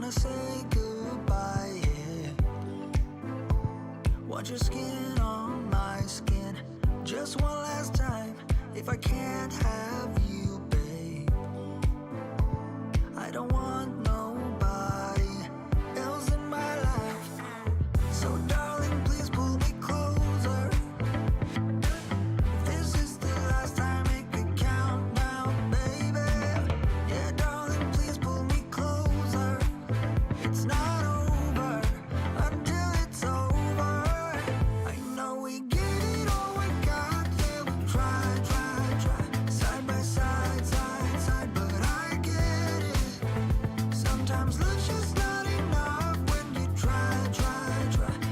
wanna say goodbye, yeah. Want your skin on my skin, just one last time. If I can't have you, babe, I don't want nobody else in my life. So darling, please pull me closer. If this is the last time, make it count now, baby. Yeah, darling, please pull me closer. It's not over until it's over. I know we get it all we got, yeah, we try. Side by side, side, but I get it. Sometimes love's just not enough when you try.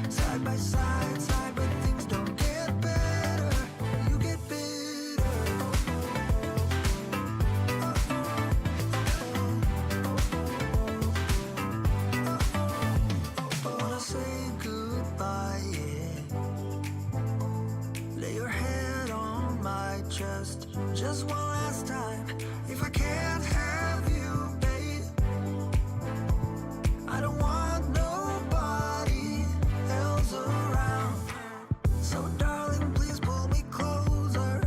Side by side, but things don't get better. You get bitter. I wanna say goodbye, yeah. Lay your head on my chest, just one last time. If I can't have you, babe, I don't want nobody else around. So darling, please pull me closer.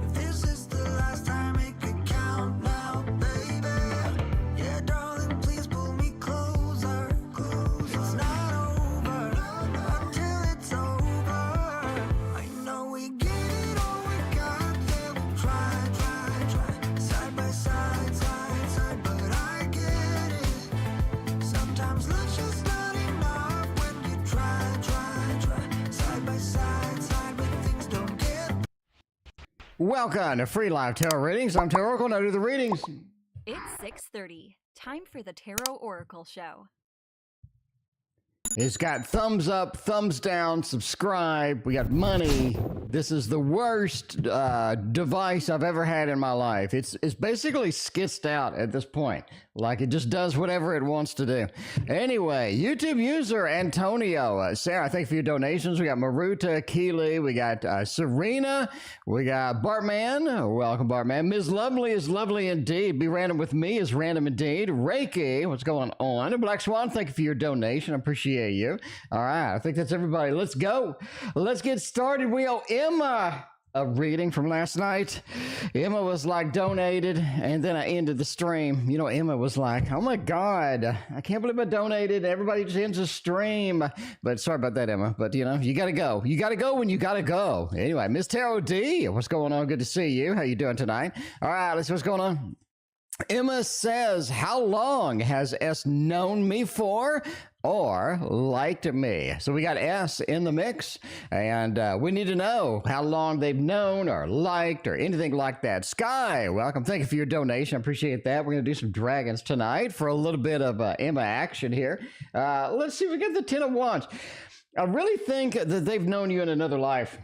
If this is the last time, make it count now, baby. Yeah, darling, please pull me closer. It's not over until it's over. I know we get it all we got, yeah, we try. Side by side, but I get it. Sometimes love's just not enough when you try. Side by side, but things don't get. Welcome to Free Live Tarot Readings. I'm TarotOracle. Now do the readings. It's 6:30. Time for the Tarot Oracle Show. It's got thumbs up, thumbs down, subscribe. We got money. This is the worst device I've ever had in my life. It's basically skitsed out at this point. Like it just does whatever it wants to do. Anyway, YouTube user Antonio. Sarah, thank you for your donations. We got Maruta, Keely. We got Serena. We got Bartman. Welcome, Bartman. Ms. Lovely is lovely indeed. Be Random with Me is random indeed. Reiki, what's going on? Black Swan, thank you for your donation. I appreciate you. All right, I think that's everybody. Let's go. Let's get started. We owe Emma a reading from last night. Emma was like donated, and then I ended the stream. You know, Emma was like, oh my God, I can't believe I donated. Everybody just ends the stream. But sorry about that, Emma. But you know, you got to go. You got to go when you got to go. Anyway, Miss Tarot D, what's going on? Good to see you. How you doing tonight? All right, let's see what's going on. Emma says, how long has S known me for or liked me? So we got S in the mix, and we need to know how long they've known or liked or anything like that. Sky, welcome. Thank you for your donation. I appreciate that. We're going to do some dragons tonight for a little bit of Emma action here. Let's see. We got the 10 of Wands. I really think that they've known you in another life.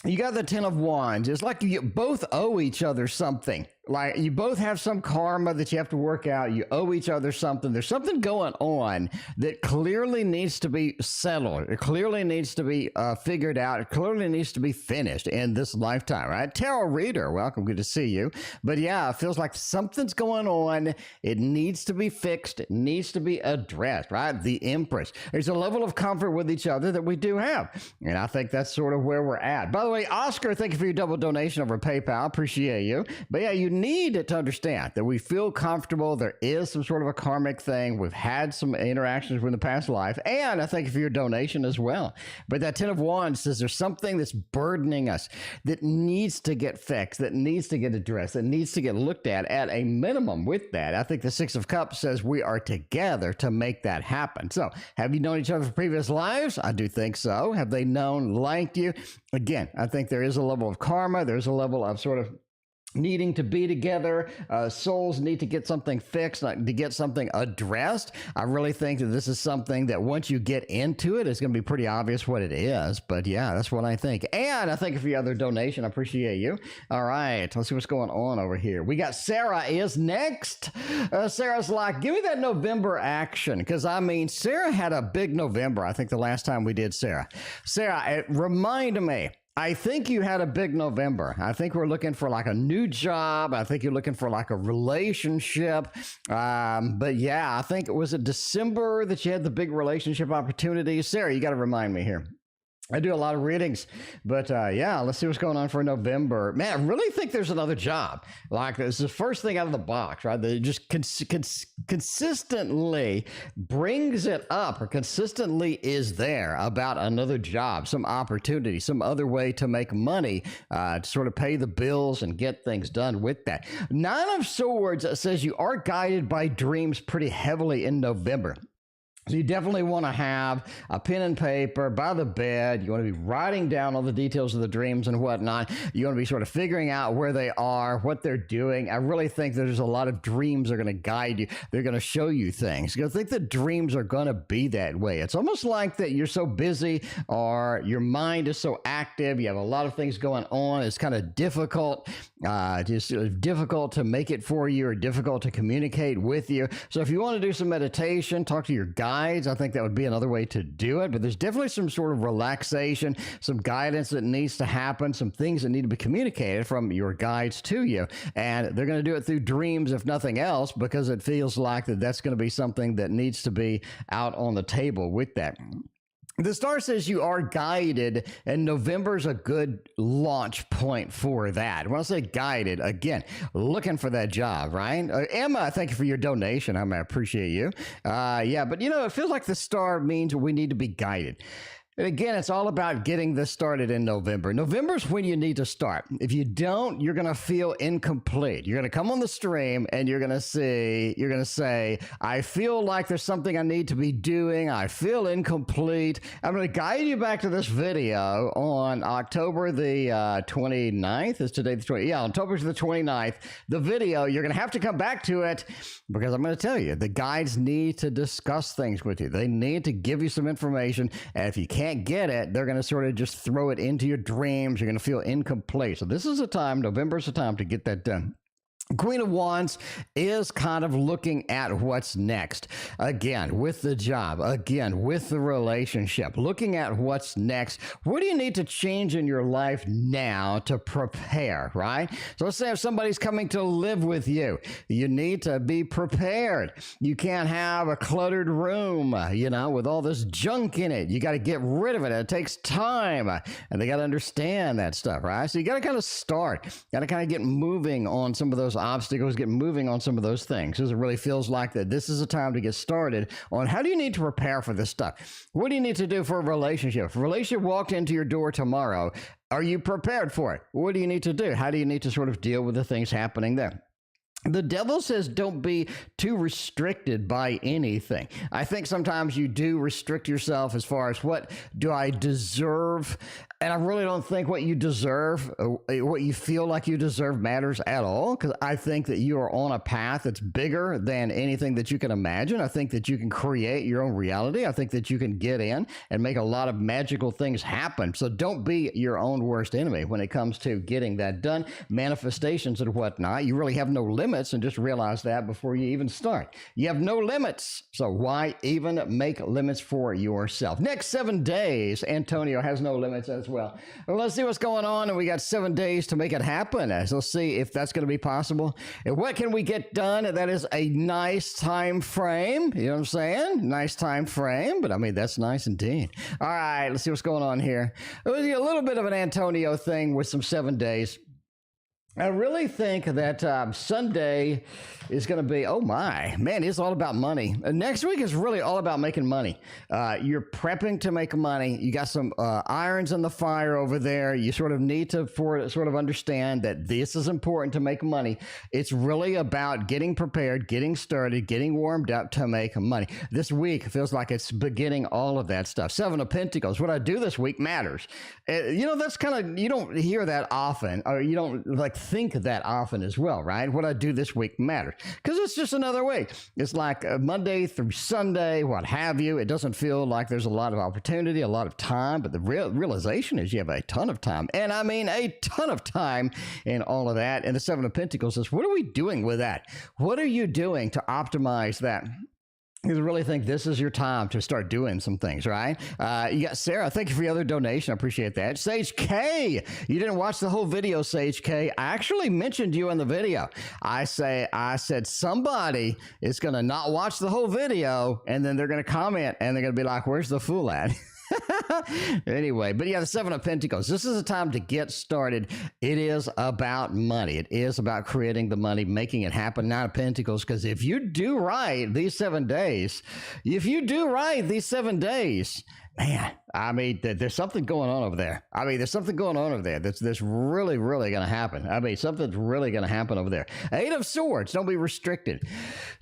You got the 10 of Wands. It's like you both owe each other something. Like you both have some karma that you have to work out. You owe each other something. There's something going on that clearly needs to be settled. It clearly needs to be figured out. It clearly needs to be finished in this lifetime, right? Tarot reader, welcome. Good to see you. But yeah, it feels like something's going on. It needs to be fixed. It needs to be addressed, right? The Empress. There's a level of comfort with each other that we do have. And I think that's sort of where we're at. By the way, Oscar, thank you for your double donation over PayPal. Appreciate you. But yeah, you need to understand that we feel comfortable. There is some sort of a karmic thing. We've had some interactions with the past life, and I thank you for your donation as well. But that 10 of Wands says there's something that's burdening us that needs to get fixed, that needs to get addressed, that needs to get looked at a minimum. With that, I think the 6 of Cups says we are together to make that happen. So have you known each other for previous lives? I do think so. Have they known, liked you? Again, I think there is a level of karma. There's a level of sort of needing to be together. Souls need to get something fixed, to get something addressed. I really think that this is something that once you get into it, it's going to be pretty obvious what it is. But yeah, that's what I think. And I thank you for your other donation. I appreciate you. All right, let's see what's going on over here. We got Sarah is next. Sarah's like, give me that November action. Because I mean, Sarah had a big November. I think the last time we did Sarah. Sarah, remind me, I think you had a big November. I think we're looking for like a new job. I think you're looking for like a relationship. But yeah, I think it was December that you had the big relationship opportunities. Sarah, you got to remind me here. I do a lot of readings, but yeah, let's see what's going on for November. Man, I really think there's another job. Like, this is the first thing out of the box, right? That just consistently brings it up, or consistently is there about another job, some opportunity, some other way to make money, to sort of pay the bills and get things done with that. Nine of Swords says you are guided by dreams pretty heavily in November. So you definitely want to have a pen and paper by the bed. You want to be writing down all the details of the dreams and whatnot. You want to be sort of figuring out where they are, what they're doing. I really think there's a lot of dreams that are going to guide you. They're going to show you things. I think the dreams are going to be that way. It's almost like that you're so busy, or your mind is so active. You have a lot of things going on. It's kind of difficult, just difficult to make it for you, or difficult to communicate with you. So if you want to do some meditation, talk to your guide. I think that would be another way to do it, but there's definitely some sort of relaxation, some guidance that needs to happen, some things that need to be communicated from your guides to you, and they're going to do it through dreams, if nothing else, because it feels like that's going to be something that needs to be out on the table with that. The star says you are guided, and November's a good launch point for that. When I say guided, again, looking for that job, right? Emma, thank you for your donation. I appreciate you. Yeah, but it feels like the star means we need to be guided. And again, it's all about getting this started in November. November's when you need to start. If you don't, you're going to feel incomplete. You're going to come on the stream and you're going to say, I feel like there's something I need to be doing. I feel incomplete. I'm going to guide you back to this video on October the 29th. Is today the 20th? Yeah, October the 29th. The video, you're going to have to come back to it, because I'm going to tell you, the guides need to discuss things with you. They need to give you some information. And if you can't get it, they're going to sort of just throw it into your dreams. You're going to feel incomplete. So this is a time, November's a time to get that done. Queen of Wands is kind of looking at what's next. Again, with the job. Again, with the relationship. Looking at what's next. What do you need to change in your life now to prepare, right? So let's say if somebody's coming to live with you, you need to be prepared. You can't have a cluttered room, with all this junk in it. You got to get rid of it. It takes time. And they got to understand that stuff, right? So you got to kind of start. Got to kind of get moving on some of those obstacles, get moving on some of those things, because it really feels like that this is a time to get started on how do you need to prepare for this stuff. What do you need to do for a relationship? If a relationship walked into your door tomorrow, are you prepared for it? What do you need to do? How do you need to sort of deal with the things happening there? The devil says don't be too restricted by anything. I think sometimes you do restrict yourself as far as what do I deserve, and I really don't think what you deserve, what you feel like you deserve matters at all, because I think that you are on a path that's bigger than anything that you can imagine. I think that you can create your own reality. I think that you can get in and make a lot of magical things happen. So don't be your own worst enemy when it comes to getting that done. Manifestations and whatnot, you really have no limits, and just realize that before you even start. You have no limits, so why even make limits for yourself? Next 7 days, Antonio has no limits as well. Let's see what's going on, and we got 7 days to make it happen. So let's see if that's going to be possible. And what can we get done? That is a nice time frame. You know what I'm saying? Nice time frame, but I mean, that's nice indeed. All right, let's see what's going on here. It was a little bit of an Antonio thing with some 7 days. I really think that Sunday is going to be, oh my, man, it's all about money. Next week is really all about making money. You're prepping to make money. You got some irons in the fire over there. You sort of need to sort of understand that this is important to make money. It's really about getting prepared, getting started, getting warmed up to make money. This week feels like it's beginning all of that stuff. 7 of Pentacles, what I do this week matters. That's kind of, you don't hear that often, or you don't think that often as well, right? What I do this week matters, because it's just another week. It's like Monday through Sunday, what have you. It doesn't feel like there's a lot of opportunity, a lot of time, but the realization is you have a ton of time, and I mean a ton of time in all of that. And the 7 of Pentacles says, what are we doing with that? What are you doing to optimize that? You really think this is your time to start doing some things, right? You got Sarah. Thank you for the other donation. I appreciate that. Sage K. You didn't watch the whole video, Sage K. I actually mentioned you in the video. I said somebody is going to not watch the whole video, and then they're going to comment, and they're going to be like, where's the fool at? Anyway, but yeah, the Seven of Pentacles. This is a time to get started. It is about money. It is about creating the money, making it happen. Nine of Pentacles, because if you do right these 7 days, man, I mean, there's something going on over there. That's really, really going to happen. I mean, something's really going to happen over there. Eight of Swords. Don't be restricted.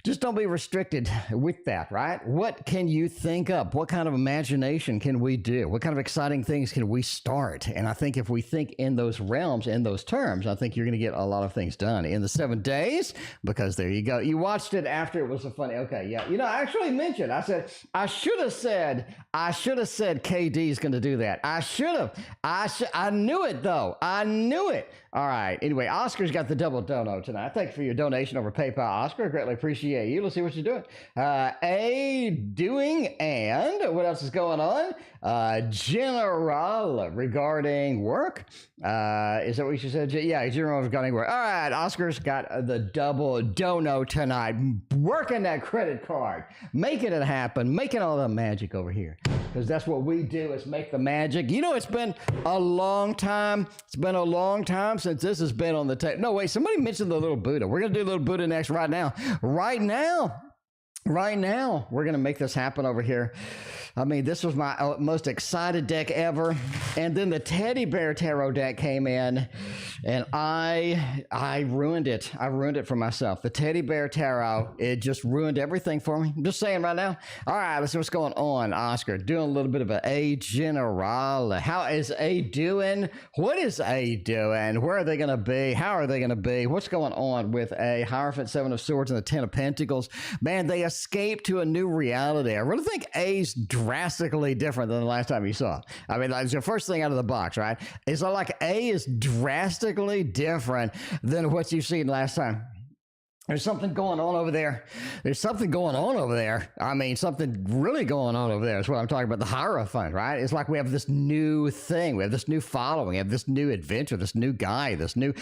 Just don't be restricted with that, right? What can you think up? What kind of imagination can we do? What kind of exciting things can we start? And I think if we think in those realms, in those terms, I think you're going to get a lot of things done in the 7 days, because there you go. You watched it after it was a funny, okay, yeah. You know, I actually mentioned, I should have said KD's going to do that. I knew it, though. I knew it. All right. Anyway, Oscar's got the double dono tonight. Thank you for your donation over PayPal, Oscar. Greatly appreciate you. Let's see what you're doing. A doing, and what else is going on? General regarding work. Is that what you said? Yeah, general regarding work. All right. Oscar's got the double dono tonight. Working that credit card. Making it happen. Making all the magic over here. Because that's what we do, is make the magic. You know, it's been a long time. It's been a long time since this has been on the table. No, wait, somebody mentioned the little Buddha. We're going to do a little Buddha next right now. Right now, we're going to make this happen over here. I mean, this was my most excited deck ever. And then the Teddy Bear Tarot deck came in, and I ruined it. I ruined it for myself. The Teddy Bear Tarot, it just ruined everything for me. I'm just saying right now. All right, let's see what's going on, Oscar. Doing a little bit of A General. How is A doing? What is A doing? Where are they going to be? How are they going to be? What's going on with A? Hierophant, Seven of Swords, and the Ten of Pentacles. Man, they escaped to a new reality. I really think A's drastically different than the last time you saw. I mean, that's the first thing out of the box, right? It's not like A is drastically different than what you've seen last time. There's something going on over there. There's something going on over there. I mean, something really going on over there is what I'm talking about. The Hierophant, right? It's like we have this new thing. We have this new following. We have this new adventure, this new guy, this new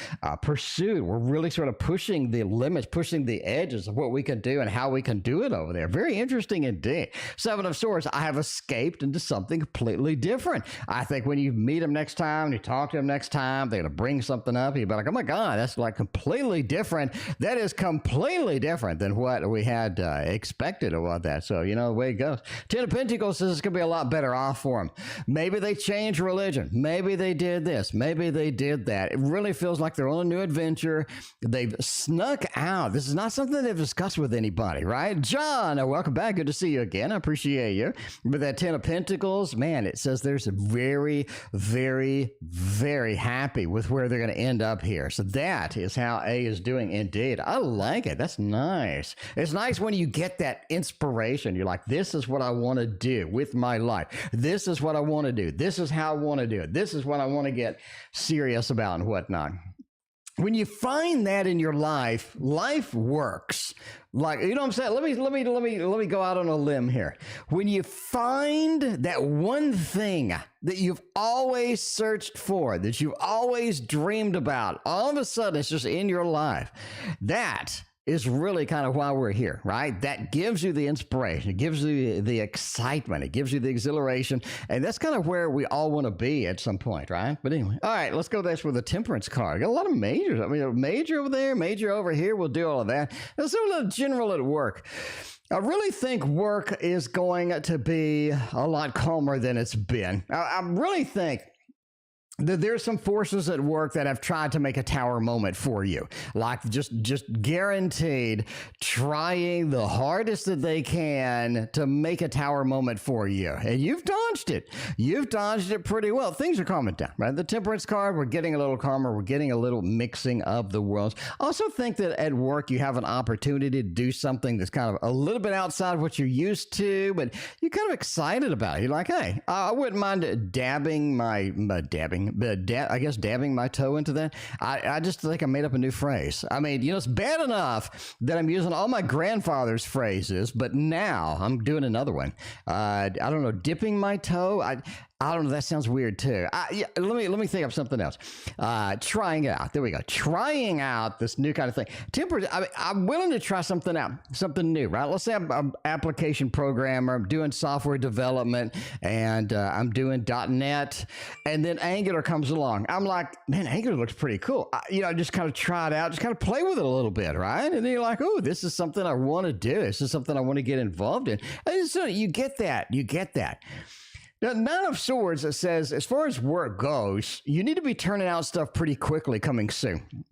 pursuit. We're really sort of pushing the limits, pushing the edges of what we can do and how we can do it over there. Very interesting indeed. Seven of Swords, I have escaped into something completely different. I think when you meet them next time, you talk to them next time, they're going to bring something up. You'll be like, oh my God, that's like completely different. That is completely different than what we had expected about that. So, you know, the way it goes. Ten of Pentacles says it's going to be a lot better off for them. Maybe they changed religion. Maybe they did this. Maybe they did that. It really feels like they're on a new adventure. They've snuck out. This is not something they've discussed with anybody, right? John, welcome back. Good to see you again. I appreciate you. But that Ten of Pentacles, man, it says there's a very, very, very happy with where they're going to end up here. So that is how A is doing indeed. I like it. That's nice. It's nice when you get that inspiration. You're like, this is what I want to do with my life. This is what I want to do. This is how I want to do it. This is what I want to get serious about and whatnot. When you find that in your life, life works. Like, you know what I'm saying? Let me go out on a limb here. When you find that one thing that you've always searched for, that you've always dreamed about, all of a sudden it's just in your life. That is really kind of why we're here, right? That gives you the inspiration. It gives you the excitement. It gives you the exhilaration. And that's kind of where we all want to be at some point, right? But anyway, all right, let's go next with the Temperance card. Got a lot of majors. I mean, a major over there, major over here. We'll do all of that. Let's do a little general at work. I really think work is going to be a lot calmer than it's been. I really think there's some forces at work that have tried to make a tower moment for you, like just guaranteed trying the hardest that they can to make a tower moment for you. And you've done dodged it. You've dodged it pretty well. Things are calming down, right? The Temperance card, we're getting a little calmer. We're getting a little mixing of the worlds. Also think that at work you have an opportunity to do something that's kind of a little bit outside of what you're used to, but you're kind of excited about it. You're like, hey, I wouldn't mind dabbing my toe into that. I just think I made up a new phrase. I mean, it's bad enough that I'm using all my grandfather's phrases, but now I'm doing another one. I don't know, dipping my toe. I don't know. That sounds weird too. Let me think of something else. Trying it out. There we go. Trying out this new kind of thing. I'm willing to try something out, something new, right? Let's say I'm an application programmer. I'm doing software development, and I'm doing .NET, and then Angular comes along. I'm like, man, Angular looks pretty cool. Just kind of try it out, just kind of play with it a little bit, right? And then you're like, oh, this is something I want to do. This is something I want to get involved in. And so you get that. You get that. Now, Nine of Swords, it says, as far as work goes, you need to be turning out stuff pretty quickly coming soon.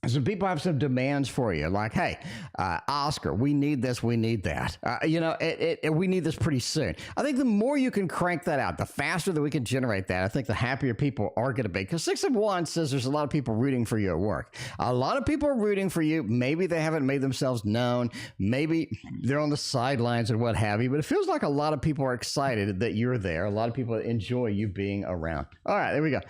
Some people have some demands for you, like, hey, Oscar, we need this, we need that. We need this pretty soon. I think the more you can crank that out, the faster that we can generate that, I think the happier people are going to be. Because 6 of Wands says there's a lot of people rooting for you at work. A lot of people are rooting for you. Maybe they haven't made themselves known. Maybe they're on the sidelines and what have you. But it feels like a lot of people are excited that you're there. A lot of people enjoy you being around. All right, there we go.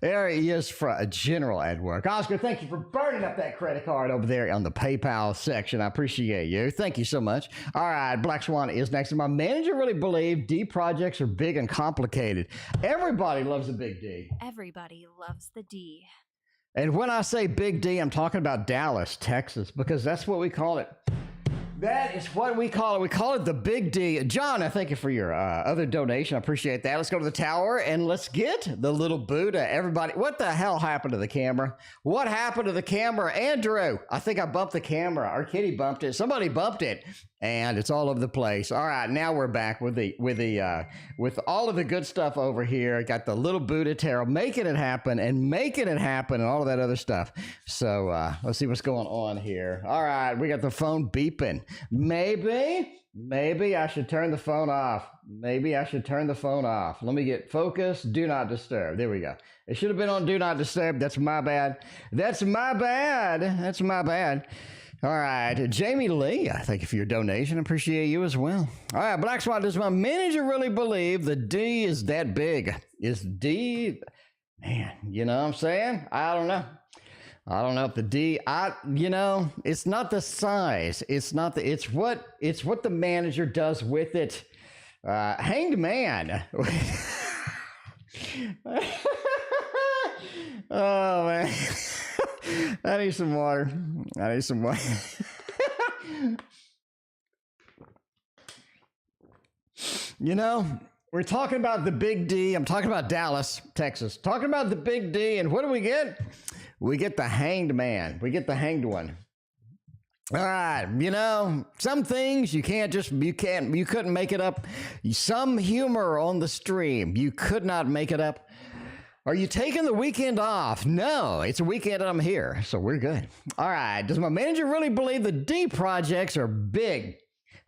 There he is for a general at work. Oscar, thank you for burning up that credit card over there on the PayPal section. I appreciate you. Thank you so much. All right, Black Swan is next. And my manager really believed D projects are big and complicated. Everybody loves a big D. Everybody loves the D. And when I say big D, I'm talking about Dallas, Texas, because that's what we call it. That is what we call it. We call it the Big D. John, I thank you for your other donation. I appreciate that. Let's go to the tower and let's get the little Buddha. Everybody, what the hell happened to the camera? What happened to the camera? Andrew, I think I bumped the camera. Our kitty bumped it. Somebody bumped it. And it's all over the place. All right, now we're back with all of the good stuff over here. Got the little Buddha tarot, making it happen and all of that other stuff. So let's see what's going on here. All right, we got the phone beeping. Maybe I should turn the phone off. Let me get focused. Do not disturb. There we go. It should have been on do not disturb. That's my bad. All right, Jamie Lee, thank you for your donation. Appreciate you as well. All right, Black Swan, does my manager really believe the D is that big? Is D, man, you know what I'm saying? I don't know if the D, it's not the size. It's what the manager does with it. Hanged Man. Oh, man. I need some water. We're talking about the Big D. I'm talking about Dallas, Texas. Talking about the Big D, and what do we get? We get the Hanged Man. We get the Hanged One. All right, some things you couldn't make it up. Some humor on the stream, you could not make it up. Are you taking the weekend off? No, it's a weekend and I'm here, so we're good. All right, does my manager really believe the D projects are big?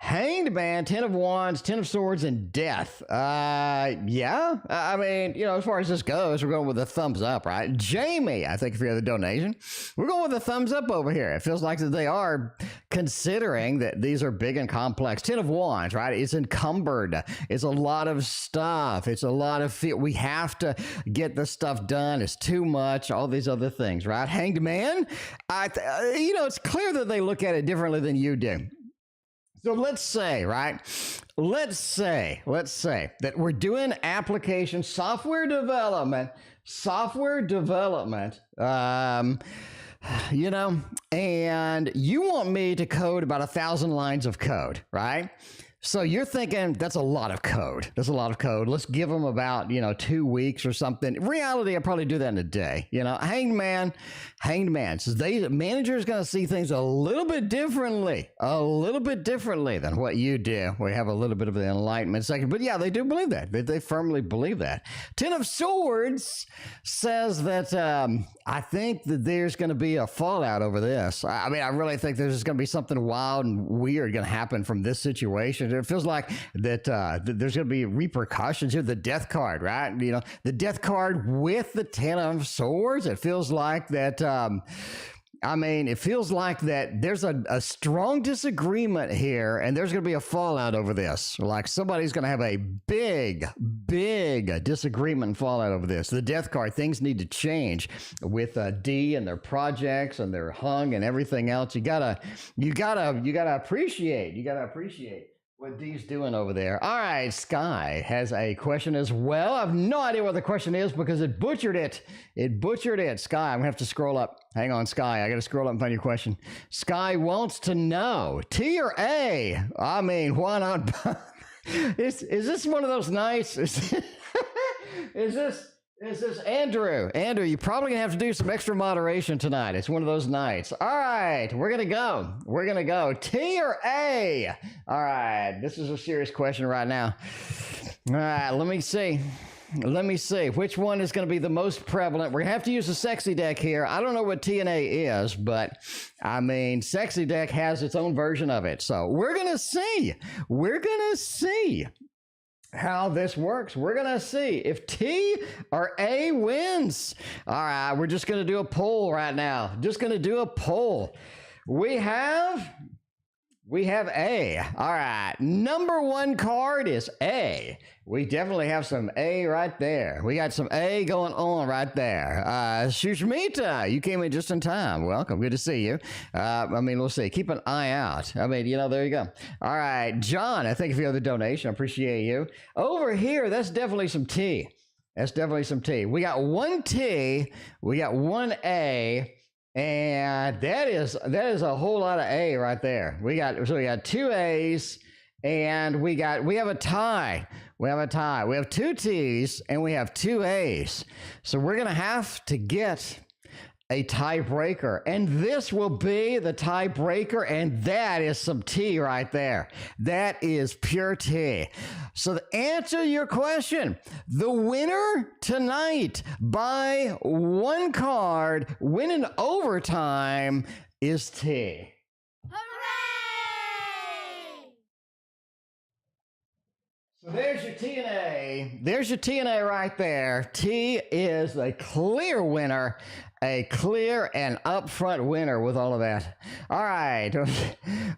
Hanged Man, 10 of Wands, 10 of Swords, and Death. Yeah. I mean, as far as this goes, we're going with a thumbs up, right? Jamie, I thank you for the donation. We're going with a thumbs up over here. It feels like that they are considering that these are big and complex. 10 of Wands, right? It's encumbered. It's a lot of stuff. It's a lot of we have to get the stuff done. It's too much. All these other things, right? Hanged Man, it's clear that they look at it differently than you do. So let's say that we're doing application software development, and you want me to code about 1,000 lines of code, right? So you're thinking that's a lot of code. Let's give them about, 2 weeks or something. In reality, I'll probably do that in a day. Hanged Man. So the manager is going to see things a little bit differently than what you do. We have a little bit of the enlightenment second, but yeah, they do believe that. They firmly believe that. 10 of Swords says that I think that there's going to be a fallout over this. I mean, I really think there's going to be something wild and weird going to happen from this situation. It feels like that there's going to be repercussions here. The death card, right? You know, the death card with the 10 of swords. It feels like that. I mean, it feels like that there's a strong disagreement here, and there's going to be a fallout over this. Like somebody's going to have a big disagreement and fallout over this. The death card, things need to change with D and their projects and their hung and everything else. You gotta appreciate what D's doing over there. All right, Sky has a question as well. I have no idea what the question is because it butchered it. Sky, I'm gonna have to scroll up. Hang on, Sky. I gotta scroll up and find your question. Sky wants to know, T or A? I mean, why not? Is this one of those nights? Is this Andrew? Andrew, you're probably gonna have to do some extra moderation tonight. It's one of those nights. All right, we're gonna go. T or A? All right, this is a serious question right now. All right, let me see which one is going to be the most prevalent. We're gonna have to use a sexy deck here. I don't know what T and A is, but I mean, sexy deck has its own version of it. So we're gonna see how this works. We're gonna see if T or A wins. All right, we're just gonna do a poll right now. We have A. All right, number one card is A. We definitely have some A right there. We got some A going on right there. Shushmita, you came in just in time. Welcome, good to see you. I mean, we'll see. Keep an eye out. I mean, you know, there you go. All right, John, I thank you for the donation. I appreciate you. Over here, that's definitely some T. We got one T, we got one A, and that is a whole lot of A right there. We got two A's, and we have a tie. We have two T's and we have two A's. So we're gonna have to get a tiebreaker, and this will be the tiebreaker, and that is some T right there. That is pure T. So to answer your question, the winner tonight by one card, winning overtime, is T. So there's your T and A. There's your T and A right there. T is a clear winner, a clear and upfront winner with all of that. All right. All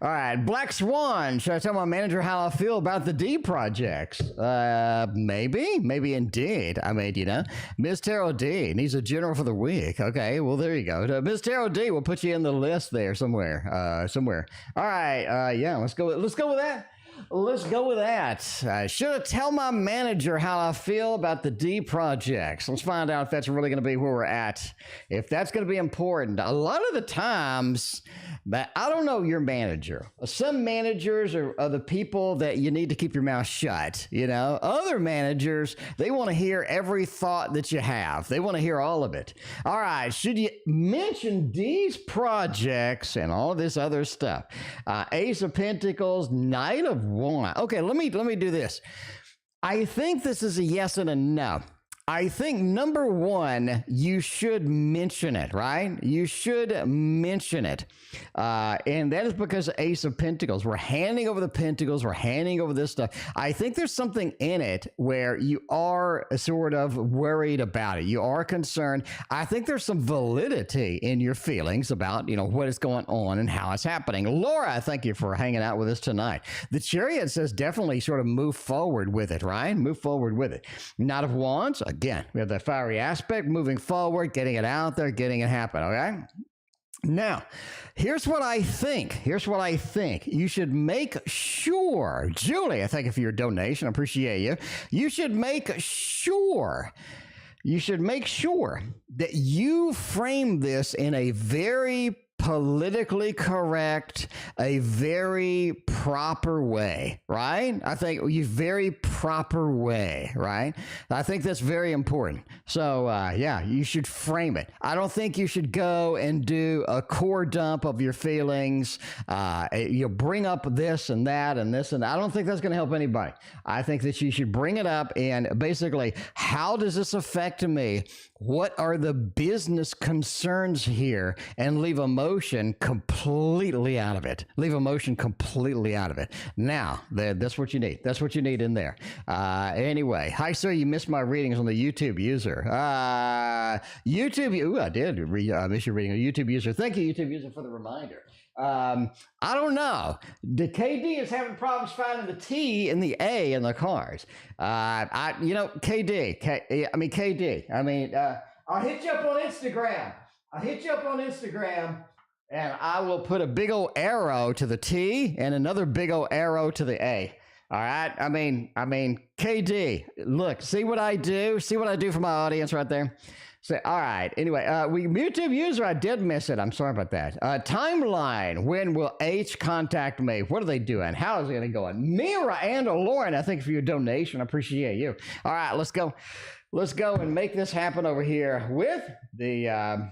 right. Black Swan. Should I tell my manager how I feel about the D projects? Maybe indeed. I mean, you know, Ms. Tarot D needs a general for the week. Okay. Well, there you go. Ms. Tarot D will put you in the list there somewhere. All right. Yeah. Let's go with that. Should I tell my manager how I feel about the D projects? Let's find out if that's really going to be where we're at. If that's going to be important. A lot of the times, but I don't know your manager. Some managers are the people that you need to keep your mouth shut. You know, other managers, they want to hear every thought that you have. They want to hear all of it. All right. Should you mention D's projects and all this other stuff? Ace of Pentacles, Knight of Wands. Okay, let me do this. I think this is a yes and a no. I think number one, you should mention it, right? You should mention it. And that is because of Ace of Pentacles. We're handing over the Pentacles. We're handing over this stuff. I think there's something in it where you are sort of worried about it. You are concerned. I think there's some validity in your feelings about, you know, what is going on and how it's happening. Laura, thank you for hanging out with us tonight. The Chariot says definitely sort of move forward with it, right? Move forward with it. Knight of Wands, again, we have that fiery aspect, moving forward, getting it out there, getting it happen, okay? Now, here's what I think. You should make sure, Julie, I thank you for your donation. I appreciate you. You should make sure that you frame this in a very politically correct, a very proper way, right? I think you very proper way, right? I think that's very important. So, yeah, you should frame it. I don't think you should go and do a core dump of your feelings. You bring up this and that and this and that. I don't think that's going to help anybody. I think that you should bring it up and basically, how does this affect me? What are the business concerns here? And leave emotion emotion completely out of it. Leave emotion completely out of it. Now, that's what you need. That's what you need in there. Anyway, hi, sir. You missed my readings on the YouTube user. I did miss your reading on YouTube user. Thank you, YouTube user, for the reminder. I don't know. The KD is having problems finding the T and the A in the cards. KD. I'll hit you up on Instagram. And I will put a big old arrow to the T and another big old arrow to the A. All right. I mean, KD, look, see what I do? See what I do for my audience right there? So, all right. Anyway, YouTube user, I did miss it. I'm sorry about that. Timeline. When will H contact me? What are they doing? How is it going to go? Mira and Lauren, I thank you for your donation. I appreciate you. All right, let's go. Let's go and make this happen over here with the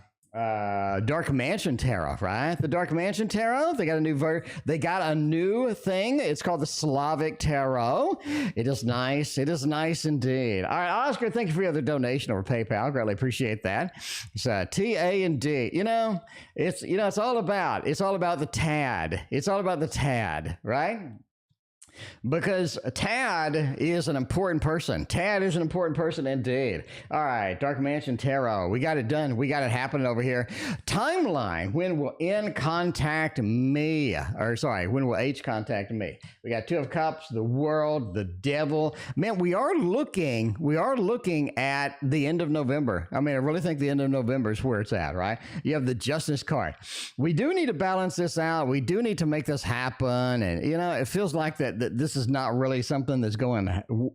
Dark Mansion Tarot, right? The Dark Mansion Tarot, they got a new thing. It's called the Slavic Tarot. It is nice. It is nice indeed. All right, Oscar, thank you for your other donation over PayPal. Greatly appreciate that. It's T, A, and D. It's all about the Tad. It's all about the Tad, right? Because Tad is an important person. Tad is an important person indeed. All right, Dark Mansion Tarot. We got it done. We got it happening over here. Timeline. When will N contact me? When will H contact me? We got Two of Cups, the World, the Devil. Man, we are looking at the end of November. I really think the end of November is where it's at, right? You have the Justice card. We do need to balance this out. We do need to make this happen. And, it feels like that this is not really something that's going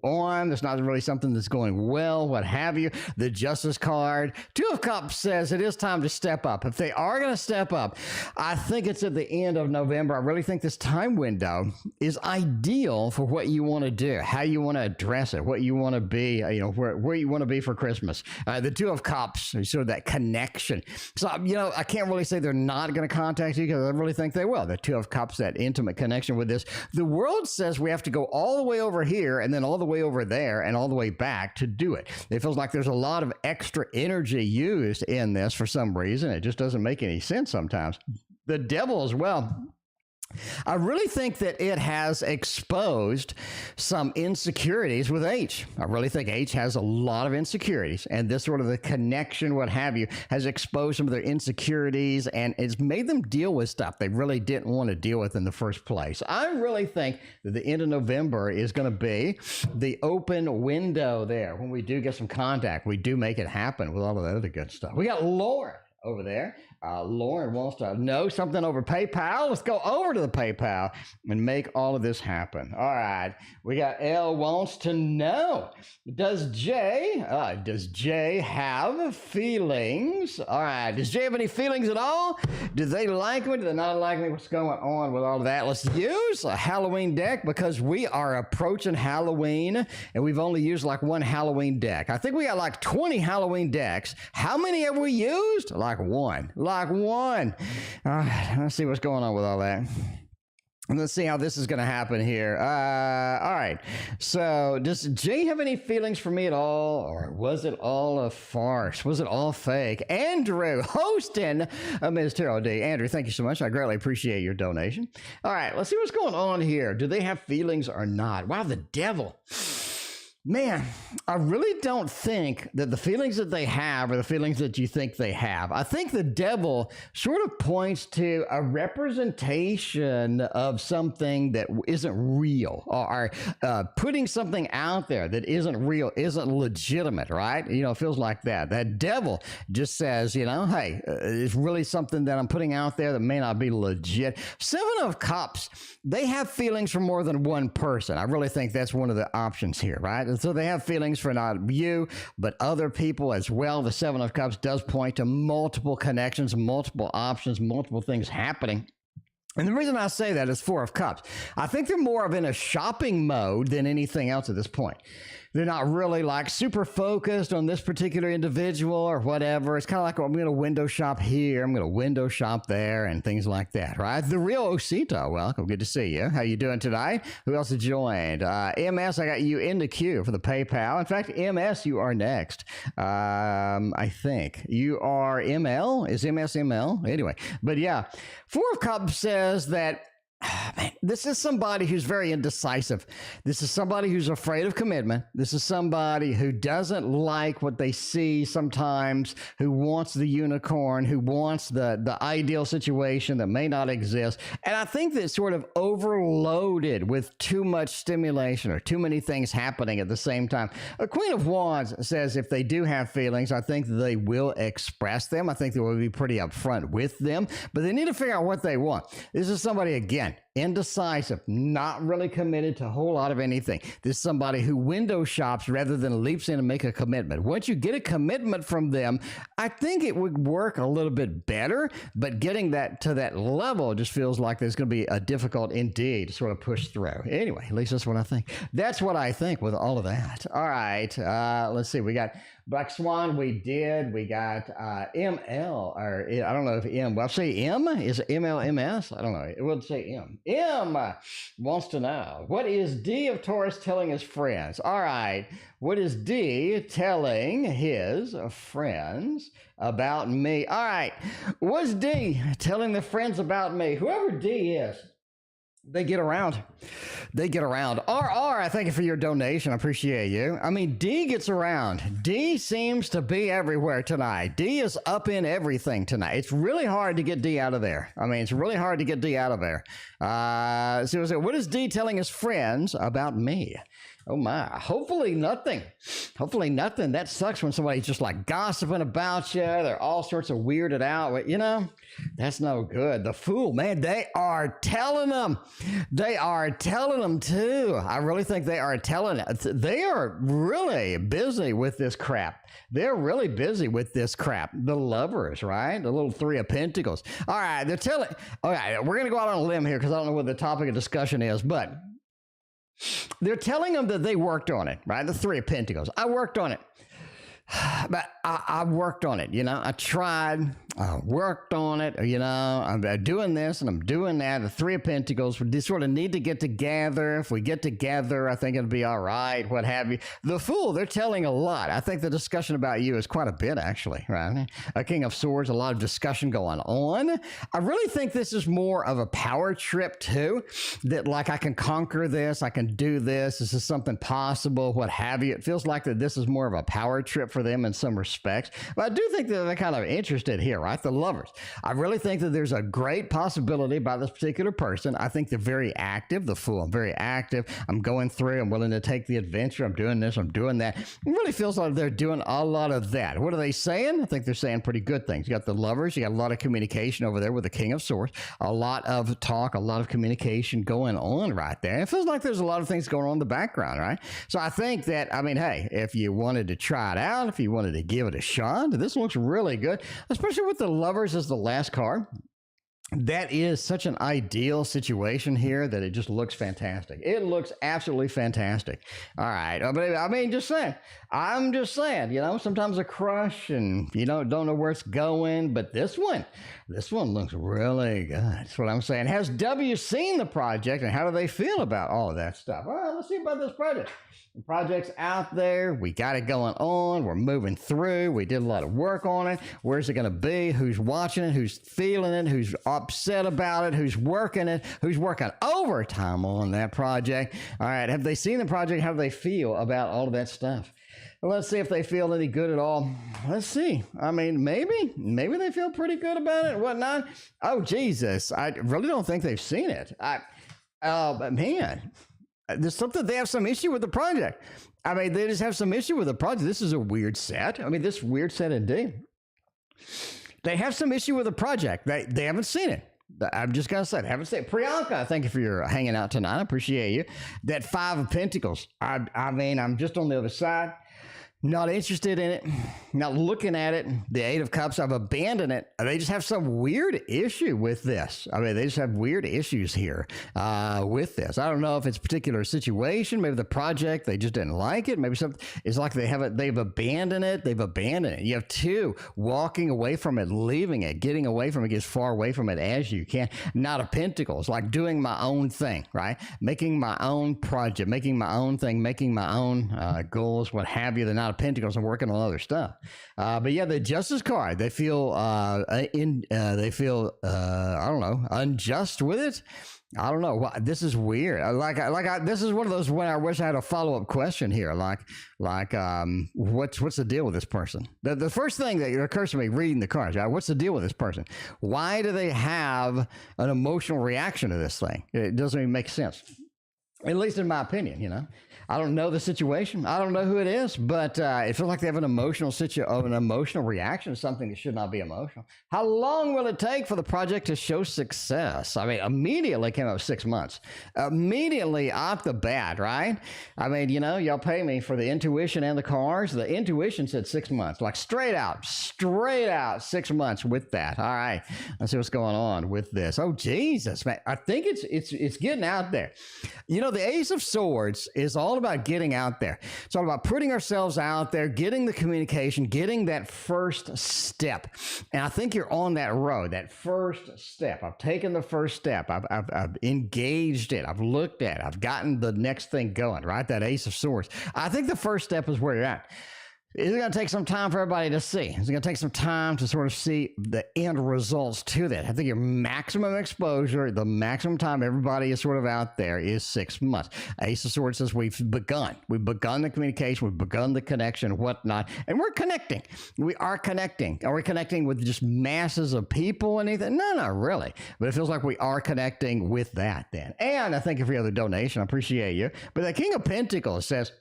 on. It's not really something that's going well, what have you. The Justice card. Two of Cups says it is time to step up. If they are going to step up, I think it's at the end of November. I really think this time window is ideal for what you want to do, how you want to address it, what you want to be, where you want to be for Christmas. The Two of Cups, sort of that connection. So, I can't really say they're not going to contact you because I really think they will. The Two of Cups, that intimate connection with this. The World says we have to go all the way over here and then all the way over there and all the way back to do it. It feels like there's a lot of extra energy used in this for some reason. It just doesn't make any sense sometimes. The Devil as well. I really think that it has exposed some insecurities with H. I really think H has a lot of insecurities, and this sort of the connection, what have you, has exposed some of their insecurities, and it's made them deal with stuff they really didn't want to deal with in the first place. I really think that the end of November is going to be the open window there. When we do get some contact, we do make it happen with all of that other good stuff. We got Lauren over there. Lauren wants to know something over PayPal. Let's go over to the PayPal and make all of this happen. All right. We got L wants to know, does Jay have feelings? All right. Does Jay have any feelings at all? Do they like me? Do they not like me? What's going on with all of that? Let's use a Halloween deck because we are approaching Halloween and we've only used like one Halloween deck. I think we got like 20 Halloween decks. How many have we used? Like one. Like one. All right, let's see what's going on with all that. And let's see how this is going to happen here. All right. So does Jay have any feelings for me at all? Or was it all a farce? Was it all fake? Andrew hosting Ms. Tarot D. Andrew, thank you so much. I greatly appreciate your donation. All right. Let's see what's going on here. Do they have feelings or not? Wow, the Devil. Man, I really don't think that the feelings that they have are the feelings that you think they have. I think the Devil sort of points to a representation of something that isn't real, or putting something out there that isn't real, isn't legitimate, right? It feels like that. That Devil just says, hey, it's really something that I'm putting out there that may not be legit. Seven of Cups, they have feelings for more than one person. I really think that's one of the options here, right? And so they have feelings for not you, but other people as well. The Seven of Cups does point to multiple connections, multiple options, multiple things happening. And the reason I say that is Four of Cups. I think they're more of in a shopping mode than anything else at this point. they're not really like super focused on this particular individual or whatever. It's kind of like, well, I'm going to window shop here, I'm going to window shop there, and things like that, right? The Real Osita, welcome. Good to see you. How you doing tonight? Who else has joined? MS, I got you in the queue for the PayPal. In fact, MS, you are next. I think you are ML. Is MS ML? Anyway, but yeah, Four of Cups says that, man, this is somebody who's very indecisive. This is somebody who's afraid of commitment. This is somebody who doesn't like what they see sometimes, who wants the unicorn, who wants the ideal situation that may not exist. And I think that it's sort of overloaded with too much stimulation or too many things happening at the same time. A Queen of Wands says if they do have feelings, I think they will express them. I think they will be pretty upfront with them, but they need to figure out what they want. This is somebody, again, indecisive, not really committed to a whole lot of anything. This is somebody who window shops rather than leaps in and make a commitment. Once you get a commitment from them, I think it would work a little bit better, but getting that to that level just feels like there's going to be a difficult indeed to sort of push through. Anyway, at least that's what I think. That's what I think with all of that. All right, let's see. We got Black Swan, we got ML, or I don't know if M, well, I'll say M, is it MLMS? I don't know, it would say M. M wants to know, what is D of Taurus telling his friends? All right, what is D telling his friends about me? All right, what's D telling the friends about me? Whoever D is, they get around. They get around. RR, I thank you for your donation. I appreciate you. I mean, D gets around. D seems to be everywhere tonight. D is up in everything tonight. It's really hard to get D out of there. I mean, it's really hard to get D out of there. So what is D telling his friends about me? Oh my, hopefully nothing. Hopefully nothing. That sucks when somebody's just like gossiping about you. They're all sorts of weirded out. You know, that's no good. The Fool, man, they are telling them. They are telling them too. I really think they are telling it. They are really busy with this crap. They're really busy with this crap. The Lovers, right? The little Three of Pentacles. All right, they're telling. All right, we're going to go out on a limb here because I don't know what the topic of discussion is, but they're telling them that they worked on it, right? The Three of Pentacles. I worked on it. But I worked on it, you know. I tried, I worked on it, you know. I'm doing this and I'm doing that. The Three of Pentacles, we sort of need to get together. If we get together, I think it'll be all right, what have you. The Fool, they're telling a lot. I think the discussion about you is quite a bit, actually, right? A King of Swords, a lot of discussion going on. I really think this is more of a power trip, too, that like I can conquer this, I can do this is something possible, what have you. It feels like that this is more of a power trip for them in some respects, but I do think that they're kind of interested here, right? The Lovers. I really think that there's a great possibility by this particular person. I think they're very active. The Fool, I'm very active. I'm going through. I'm willing to take the adventure. I'm doing this. I'm doing that. It really feels like they're doing a lot of that. What are they saying? I think they're saying pretty good things. You got the Lovers. You got a lot of communication over there with the King of Swords. A lot of talk, a lot of communication going on right there. It feels like there's a lot of things going on in the background, right? So I think that, I mean, hey, if you wanted to try it out, if you wanted to give it a shot, this looks really good, especially with the Lovers as the last card. That is such an ideal situation here that it just looks fantastic. It looks absolutely fantastic. All right. But I mean, just saying. I'm just saying, you know, sometimes a crush and you don't know where it's going, but this one looks really good. That's what I'm saying. Has W seen the project and how do they feel about all of that stuff? All right, let's see about this project. The project's out there. We got it going on. We're moving through. We did a lot of work on it. Where's it going to be? Who's watching it? Who's feeling it? Who's upset about it? Who's working it? Who's working overtime on that project? All right. Have they seen the project? How do they feel about all of that stuff? Well, let's see if they feel any good at all. Let's see. I mean, maybe they feel pretty good about it. Whatnot. Oh, Jesus. I really don't think they've seen it. But man, there's something, they have some issue with the project. I mean, they just have some issue with the project. This is a weird set. I mean, this weird set indeed. They have some issue with the project. They haven't seen it. I'm just going to say, they haven't seen it. Priyanka, thank you for your hanging out tonight. I appreciate you. That Five of Pentacles. I mean, I'm just on the other side. not interested in it, not looking at it. The Eight of Cups, I've abandoned it. They just have some weird issue with this. I mean, they just have weird issues here with this. I don't know if it's a particular situation. Maybe the project, they just didn't like it. Maybe something, it's like they've abandoned it. They've abandoned it. You have two, walking away from it, leaving it, getting away from it, get as far away from it as you can. Not a Pentacles, like doing my own thing, right? Making my own project, making my own thing, making my own goals, what have you. They're not Pentacles and working on other stuff. But yeah, the Justice card, they feel I don't know, unjust with it. I don't know. This is weird. This is one of those when I wish I had a follow-up question here. What's the deal with this person? The first thing that occurs to me reading the cards, right? What's the deal with this person? Why do they have an emotional reaction to this thing? It doesn't even make sense. At least in my opinion, you know. I don't know the situation. I don't know who it is, but it feels like they have an emotional reaction to something that should not be emotional. How long will it take for the project to show success? I mean, immediately came up 6 months. Immediately off the bat, right? I mean, you know, y'all pay me for the intuition and the cards. The intuition said 6 months, like straight out 6 months with that. All right, let's see what's going on with this. Oh, Jesus, man. I think it's getting out there. You know, the Ace of Swords is all about getting out there. It's all about putting ourselves out there, getting the communication, getting that first step. And I think you're on that road, that first step. I've taken the first step. I've engaged it. I've looked at it. I've gotten the next thing going, right? That Ace of Swords. I think the first step is where you're at. It's going to take some time for everybody to see. It's going to take some time to sort of see the end results to that. I think your maximum exposure, the maximum time everybody is sort of out there is 6 months. Ace of Swords says we've begun. We've begun the communication. We've begun the connection, whatnot. And we're connecting. We are connecting. Are we connecting with just masses of people and anything? No, not really. But it feels like we are connecting with that then. And I thank you for your other donation. I appreciate you. But the King of Pentacles says,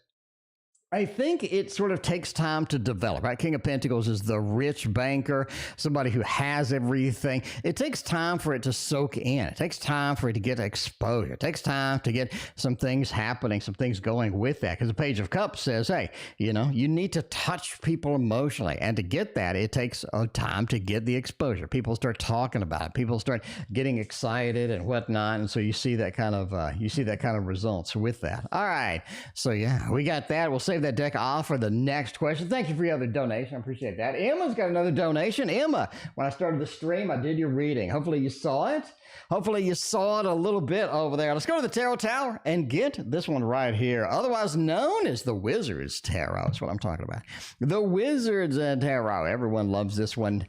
I think it sort of takes time to develop, right? King of Pentacles is the rich banker, somebody who has everything. It takes time for it to soak in. It takes time for it to get exposure. It takes time to get some things happening, some things going with that. Because the Page of Cups says, hey, you know, you need to touch people emotionally. And to get that, it takes time to get the exposure. People start talking about it. People start getting excited and whatnot. And so you see that kind of results with that. All right. So yeah, we got that. We'll save that deck off for the next question. Thank you for your other donation. I appreciate that. Emma's got another donation. Emma, when I started the stream, I did your reading. Hopefully you saw it. Hopefully you saw it a little bit over there. Let's go to the Tarot Tower and get this one right here, otherwise known as the Wizard's Tarot. That's what I'm talking about. The Wizard's Tarot. Everyone loves this one.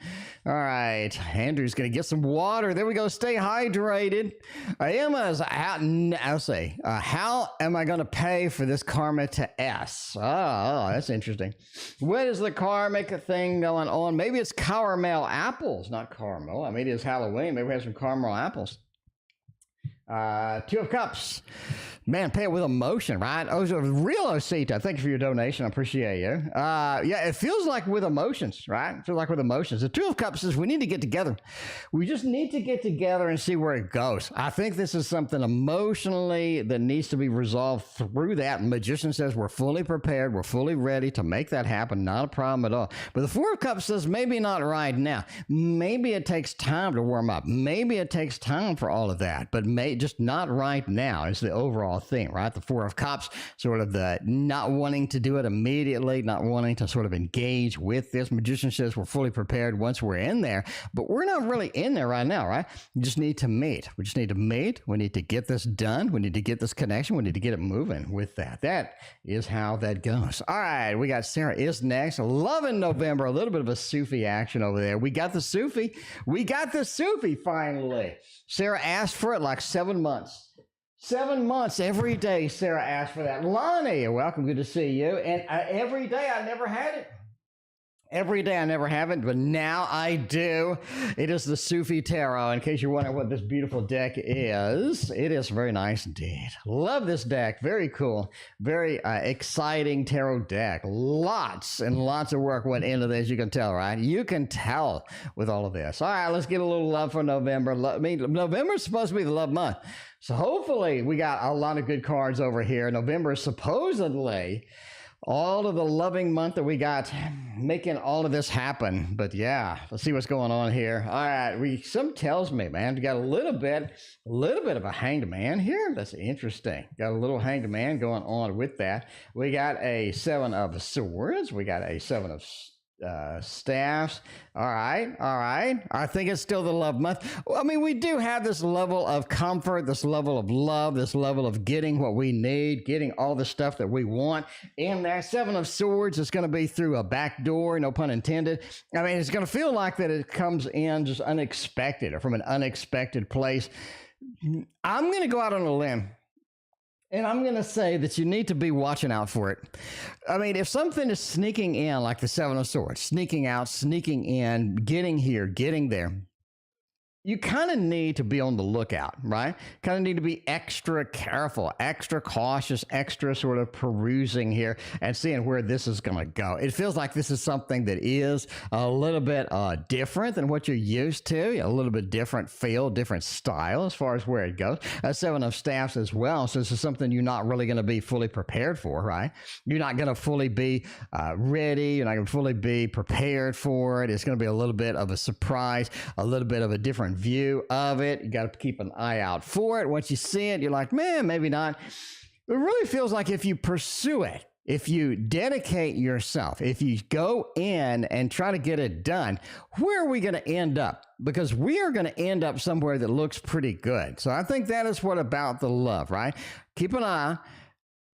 All right. Andrew's going to get some water. There we go. Stay hydrated. Emma's out. I'll say, how am I going to pay for this karma to S? Oh, that's interesting. What is the karmic thing going on? Maybe it's caramel apples, not caramel. I mean, it's Halloween. Maybe we have some caramel apples. Two of Cups. Man, pay it with emotion, right? Oh, so TheRealOsita, thank you for your donation. I appreciate you. Yeah, it feels like with emotions, right? It feels like with emotions. The Two of Cups says we need to get together. We just need to get together and see where it goes. I think this is something emotionally that needs to be resolved through that. Magician says we're fully prepared. We're fully ready to make that happen. Not a problem at all. But the Four of Cups says maybe not right now. Maybe it takes time to warm up. Maybe it takes time for all of that. But just not right now is the overall thing, right? The Four of Cups, sort of the not wanting to do it immediately, not wanting to sort of engage with this. Magician says we're fully prepared once we're in there, but we're not really in there right now, right? We just need to meet. We just need to meet. We need to get this done. We need to get this connection. We need to get it moving with that. That is how that goes. All right, we got Sarah is next. Loving November, a little bit of a Sufi action over there. We got the Sufi. We got the Sufi finally. Sarah asked for it like 7 months. 7 months every day, Sarah asked for that. Lonnie, welcome. Good to see you. And every day I never had it. Every day I never have it, but now I do. It is the Sufi Tarot. In case you're wondering what this beautiful deck is, it is very nice indeed. Love this deck. Very cool. Very exciting tarot deck. Lots and lots of work went into this. You can tell, right? You can tell with all of this. All right, let's get a little love for November. I mean, November is supposed to be the love month. So hopefully we got a lot of good cards over here. November is supposedly all of the loving month that we got making all of this happen. But yeah, let's see what's going on here. All right, some tells me, man, we got a little bit of a hanged man here. That's interesting. Got a little hanged man going on with that. We got a 7 of swords. We got a 7 of staffs. All right. I think it's still the love month. Well, I mean, we do have this level of comfort, this level of love, this level of getting what we need, getting all the stuff that we want. And that 7 of swords is going to be through a back door, no pun intended. I mean, it's going to feel like that it comes in just unexpected or from an unexpected place. I'm going to go out on a limb. And I'm going to say that you need to be watching out for it. I mean, if something is sneaking in, like the 7 of swords, sneaking out, sneaking in, getting here, getting there, you kind of need to be on the lookout, right? Kind of need to be extra careful, extra cautious, extra sort of perusing here and seeing where this is going to go. It feels like this is something that is a little bit different than what you're used to, a little bit different feel, different style as far as where it goes. A 7 of staffs as well. So this is something you're not really going to be fully prepared for, right? You're not going to fully be ready. You're not going to fully be prepared for it. It's going to be a little bit of a surprise, a little bit of a different view of it. You got to keep an eye out for it. Once you see it, you're like, man, maybe not. It really feels like if you pursue it, if you dedicate yourself, if you go in and try to get it done, where are we going to end up? Because we are going to end up somewhere that looks pretty good. So I think that is what about the love, right? Keep an eye.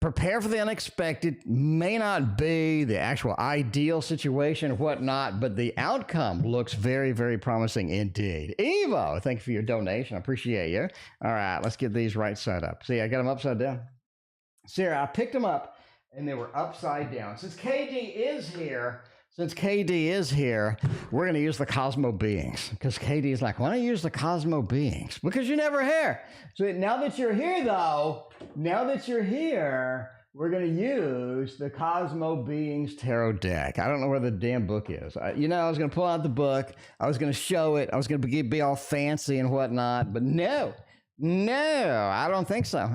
Prepare for the unexpected. May not be the actual ideal situation or whatnot, but the outcome looks very, very promising indeed. Evo, thank you for your donation. I appreciate you. All right, let's get these right side up. See, I got them upside down. Sarah, I picked them up and they were upside down. Since KD is here, we're going to use the Cosmo Beings. Because KD is like, why don't you use the Cosmo Beings? Because you're never here. So now that you're here, though, we're going to use the Cosmo Beings Tarot deck. I don't know where the damn book is. I was going to pull out the book. I was going to show it. I was going to be all fancy and whatnot. But no, I don't think so. All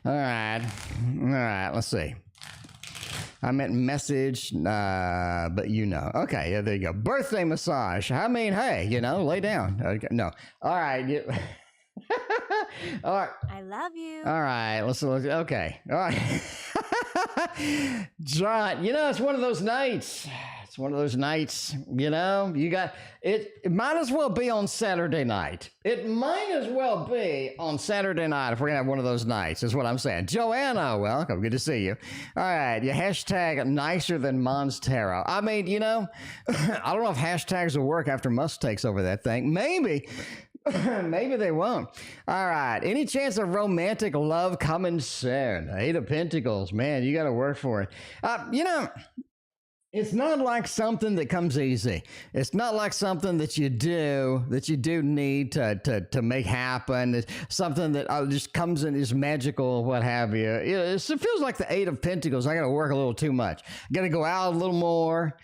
right, let's see. I meant message, but Okay, yeah, there you go. Birthday massage. I mean, hey, lay down. Okay, no. All right. All right. I love you. All right. Let's okay. All right. John, it's one of those nights. You got it. It might as well be on Saturday night. If we're gonna have one of those nights, is what I'm saying. Joanna, welcome. Good to see you. All right, you hashtag nicer than Mons Tarot. I mean, I don't know if hashtags will work after Musk takes over that thing. Maybe. Maybe they won't. All right. Any chance of romantic love coming soon? 8 of Pentacles. Man, you got to work for it. It's not like something that comes easy. It's not like something that you do need to make happen. It's something that just comes in, is magical, what have you. It feels like the 8 of Pentacles. I got to work a little too much. Got to go out a little more.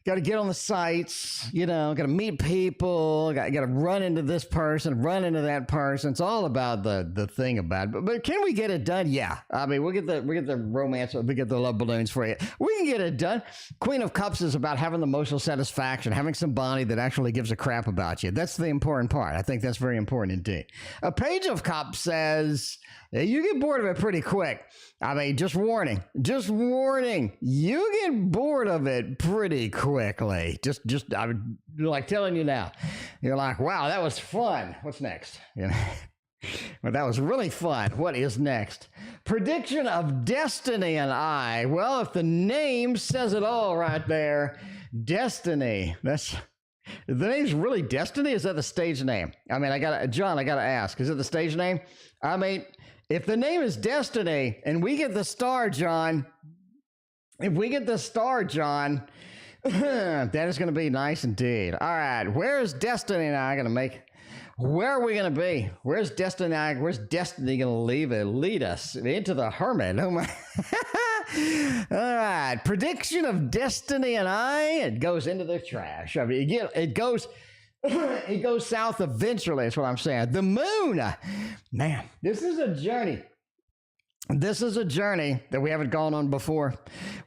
Got to get on the sites, got to meet people, got to run into this person, run into that person. It's all about the thing about it. But can we get it done? Yeah. I mean, we get the romance, we get the love balloons for you. We can get it done. Queen of Cups is about having the emotional satisfaction, having somebody that actually gives a crap about you. That's the important part. I think that's very important indeed. A Page of Cups says, you get bored of it pretty quick. I mean, just warning, you get bored of it pretty quickly. I'm like telling you now, you're like, wow, that was fun. What's next? Well, that was really fun. What is next? Prediction of Destiny and I. Well, if the name says it all right there, Destiny. The name's really Destiny? Is that the stage name? I mean, I gotta ask, is it the stage name? I mean, if the name is Destiny and we get the star, John, that is going to be nice indeed. All right, where's Destiny and I going to make? Where are we going to be? Where's Destiny going to lead us into the Hermit? Oh my. All right, prediction of Destiny and I, it goes into the trash. I mean, it goes south eventually, is what I'm saying. The moon. Man, this is a journey. This is a journey that we haven't gone on before.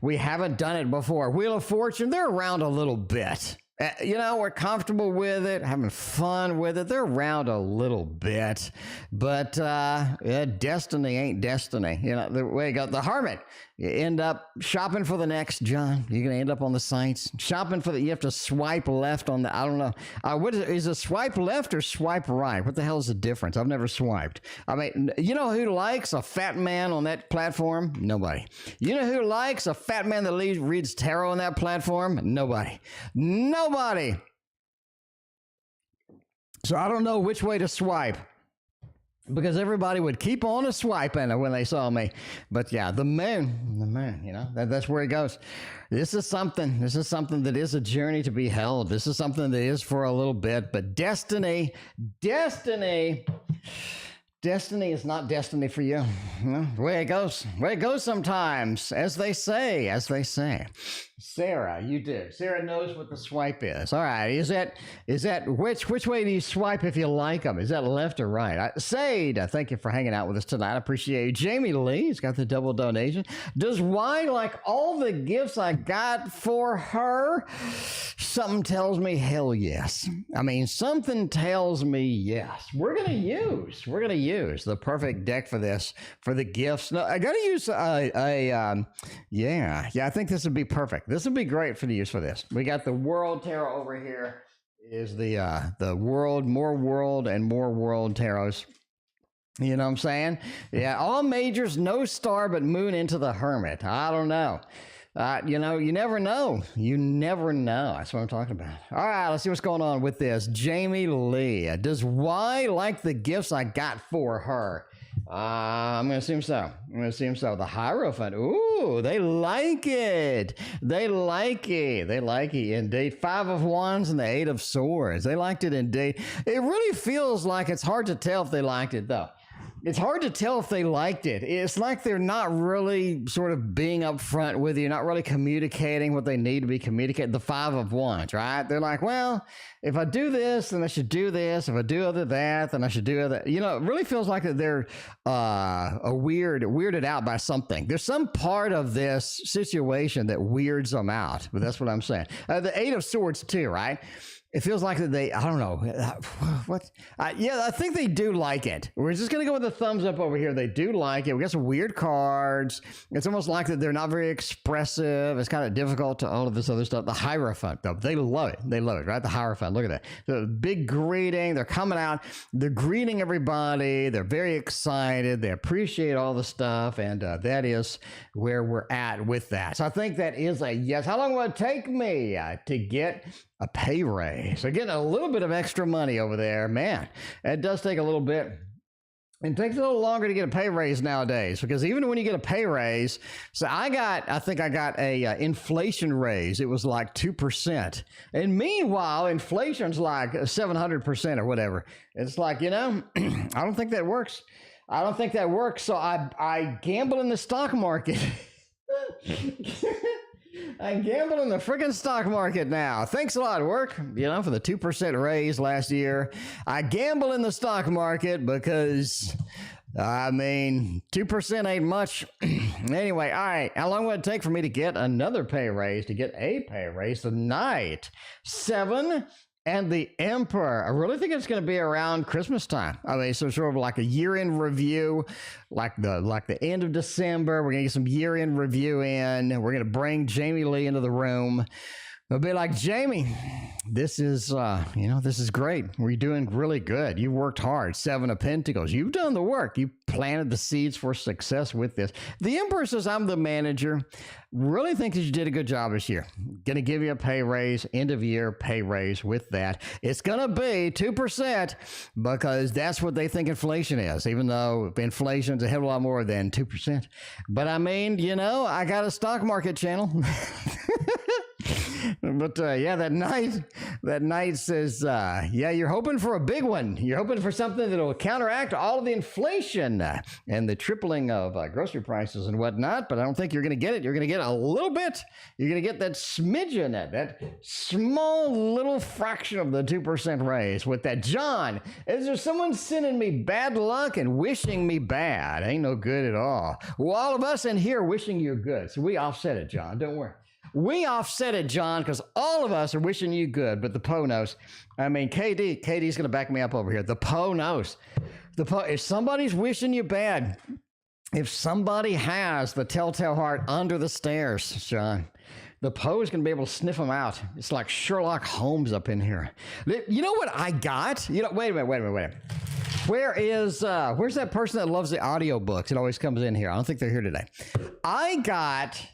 We haven't done it before. Wheel of Fortune, they're around a little bit. You know, we're comfortable with it, having fun with it. They're around a little bit. But destiny ain't destiny. You know, the way you go. The Hermit, you end up shopping for the next John. You're going to end up on the sites. Shopping for the, you have to swipe left on the, I don't know. What is it, swipe left or swipe right? What the hell is the difference? I've never swiped. I mean, you know who likes a fat man on that platform? Nobody. You know who likes a fat man that reads tarot on that platform? Nobody. Nobody. So I don't know which way to swipe, because everybody would keep on a swiping when they saw me. But yeah, the moon, you know, that's where it goes. This is something that is a journey to be held. This is something that is for a little bit, but destiny is not destiny for you. The way it goes sometimes, as they say. Sarah, you do. Sarah knows what the swipe is. All right, is that which way do you swipe if you like them? Is that left or right? Sade, thank you for hanging out with us tonight. I appreciate you. Jamie Lee's got the double donation. Does Y like all the gifts I got for her? Something tells me hell yes. I mean, something tells me yes. We're gonna use the perfect deck for this, for the gifts. No, I gotta use yeah, I think this would be perfect. This would be great for the use for this. We got the World Tarot over here. Is the world, more world and more world tarots. You know what I'm saying? Yeah, all majors, no star, but moon into the Hermit. I don't know. You know, you never know. You never know. That's what I'm talking about. All right, let's see what's going on with this. Jamie Lee. Does Y like the gifts I got for her? I'm going to assume so. The Hierophant. Ooh, they like it. They like it. Indeed. 5 of Wands and the 8 of Swords. They liked it indeed. It really feels like it's hard to tell if they liked it, though. It's hard to tell if they liked it. It's like they're not really sort of being upfront with you, not really communicating what they need to be communicated. The 5 of Wands, right? They're like, well, if I do this, then I should do this. If I do other that, then I should do other. You know, it really feels like that they're weirded out by something. There's some part of this situation that weirds them out, but that's what I'm saying. The 8 of Swords too, right? It feels like they, I don't know, yeah, I think they do like it. We're just going to go with the thumbs up over here. They do like it. We got some weird cards. It's almost like that they're not very expressive. It's kind of difficult to all of this other stuff. The Hierophant, though, they love it. They love it, right? The Hierophant, look at that. The big greeting. They're coming out. They're greeting everybody. They're very excited. They appreciate all the stuff, and that is where we're at with that. So I think that is a yes. How long will it take me to get a pay raise? So getting a little bit of extra money over there, man, it does take a little bit. It takes a little longer to get a pay raise nowadays, because even when you get a pay raise, so I think I got a inflation raise. It was like 2%. And meanwhile, inflation's like 700% or whatever. It's like, you know, I don't think that works. So I gamble in the stock market. I gamble in the freaking stock market now. Thanks a lot, work, you know, for the 2% raise last year. I gamble in the stock market because, I mean, 2% ain't much. Anyway, all right. How long will it take for me to get another pay raise, to get a pay raise tonight? 7 and the Emperor. I really think it's going to be around Christmas time. I mean, so sort of like a year-end review, like the end of December. We're going to get some year-end review in. We're going to bring Jamie Lee into the room. They'll be like, Jamie, this is, you know, this is great. We're doing really good. You worked hard. 7 of Pentacles. You've done the work. You planted the seeds for success with this. The Emperor says, I'm the manager. Really think that you did a good job this year. Going to give you a pay raise, end of year pay raise with that. It's going to be 2% because that's what they think inflation is, even though inflation's a hell of a lot more than 2%. But I mean, you know, I got a stock market channel. But yeah, that knight says, yeah, you're hoping for a big one. You're hoping for something that'll counteract all of the inflation and the tripling of grocery prices and whatnot. But I don't think you're going to get it. You're going to get a little bit. You're going to get that smidgen, that small little fraction of the 2% raise with that. John, is there someone sending me bad luck and wishing me bad? Ain't no good at all. Well, all of us in here wishing you good. So we offset it, John. Don't worry. We offset it, John, because all of us are wishing you good, but the Poe knows. I mean, KD's going to back me up over here. The Poe knows. If somebody's wishing you bad, if somebody has the telltale heart under the stairs, John, the Poe is going to be able to sniff them out. It's like Sherlock Holmes up in here. You know what I got? Wait a minute. Where's that person that loves the audiobooks? It always comes in here. I don't think they're here today. I got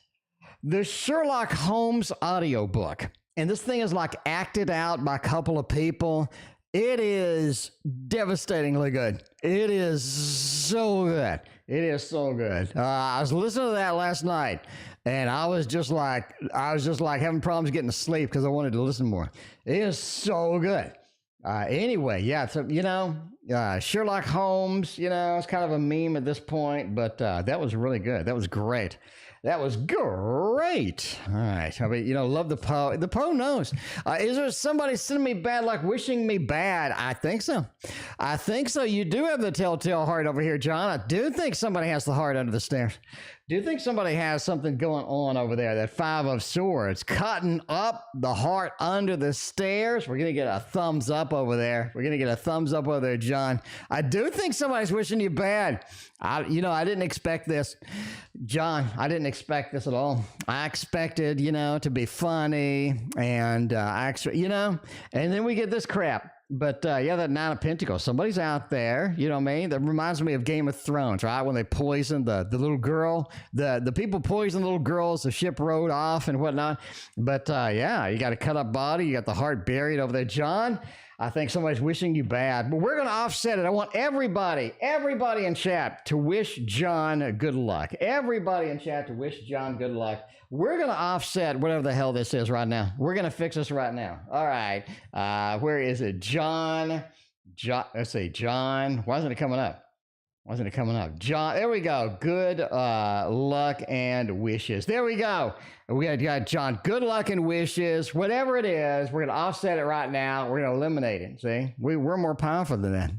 the Sherlock Holmes audiobook, and this thing is like acted out by a couple of people. It is devastatingly good. It is so good. It is so good. I was listening to that last night, and I was just like having problems getting to sleep because I wanted to listen more. It is so good. Anyway, yeah, so, Sherlock Holmes, it's kind of a meme at this point, but that was really good. That was great. That was great. All right. I mean, love the Poe. The Poe knows. Is there somebody sending me bad luck, wishing me bad? I think so. You do have the telltale heart over here, John. I do think somebody has the heart under the stairs. Do you think somebody has something going on over there? That 5 of Swords, cutting up the heart under the stairs. We're going to get a thumbs up over there. John. I do think somebody's wishing you bad. I didn't expect this. John, I didn't expect this at all. I expected, to be funny and, and then we get this crap. But yeah, that 9 of Pentacles, somebody's out there, you know what I mean? That reminds me of Game of Thrones, right? When they poisoned the little girl, the people poisoned little girls, the ship rode off and whatnot. But yeah, you got a cut up body, you got the heart buried over there. John, I think somebody's wishing you bad, but we're going to offset it. I want everybody in chat to wish John good luck. Everybody in chat to wish John good luck. We're going to offset whatever the hell this is right now. We're going to fix this right now. All right. Where is it? John. Let's see. John. Why isn't it coming up? John. There we go. Good luck and wishes. There we go. We got John. Good luck and wishes. Whatever it is, we're going to offset it right now. We're going to eliminate it. See? We're more powerful than that.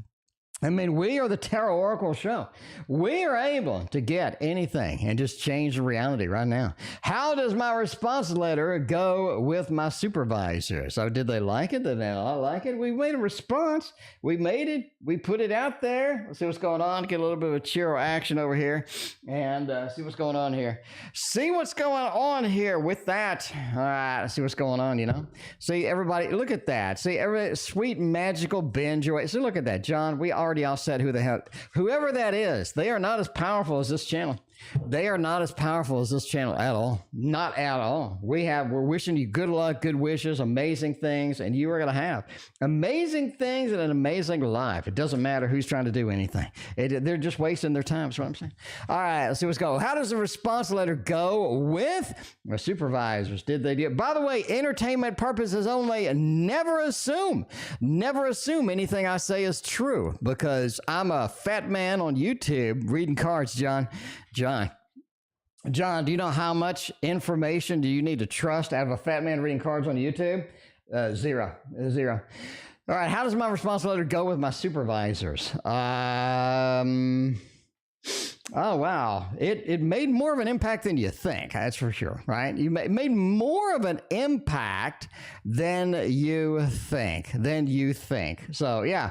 I mean, we are the Tarot Oracle show. We are able to get anything and just change the reality right now. How does my response letter go with my supervisor? So did they like it? Did they not like it? We made a response. We made it. We put it out there. Let's see what's going on. Get a little bit of a cheero action over here and see what's going on here. See what's going on here with that. All right, let's see what's going on, See, everybody, look at that. See, every sweet, magical binge. So look at that, John. We already offset whoever that is. They are not as powerful as this channel. They are not as powerful as this channel at all. Not at all. We're wishing you good luck, good wishes, amazing things, and you are going to have amazing things and an amazing life. It doesn't matter who's trying to do anything. They're just wasting their time, is what I'm saying. All right, let's see what's going on. How does the response letter go with the supervisors? Did they do it? By the way, entertainment purposes only. Never assume anything I say is true, because I'm a fat man on YouTube reading cards, John, do you know how much information do you need to trust out of a fat man reading cards on YouTube? Zero. All right, how does my response letter go with my supervisors? Oh, wow. It made more of an impact than you think. That's for sure, right? You made more of an impact than you think. So, yeah,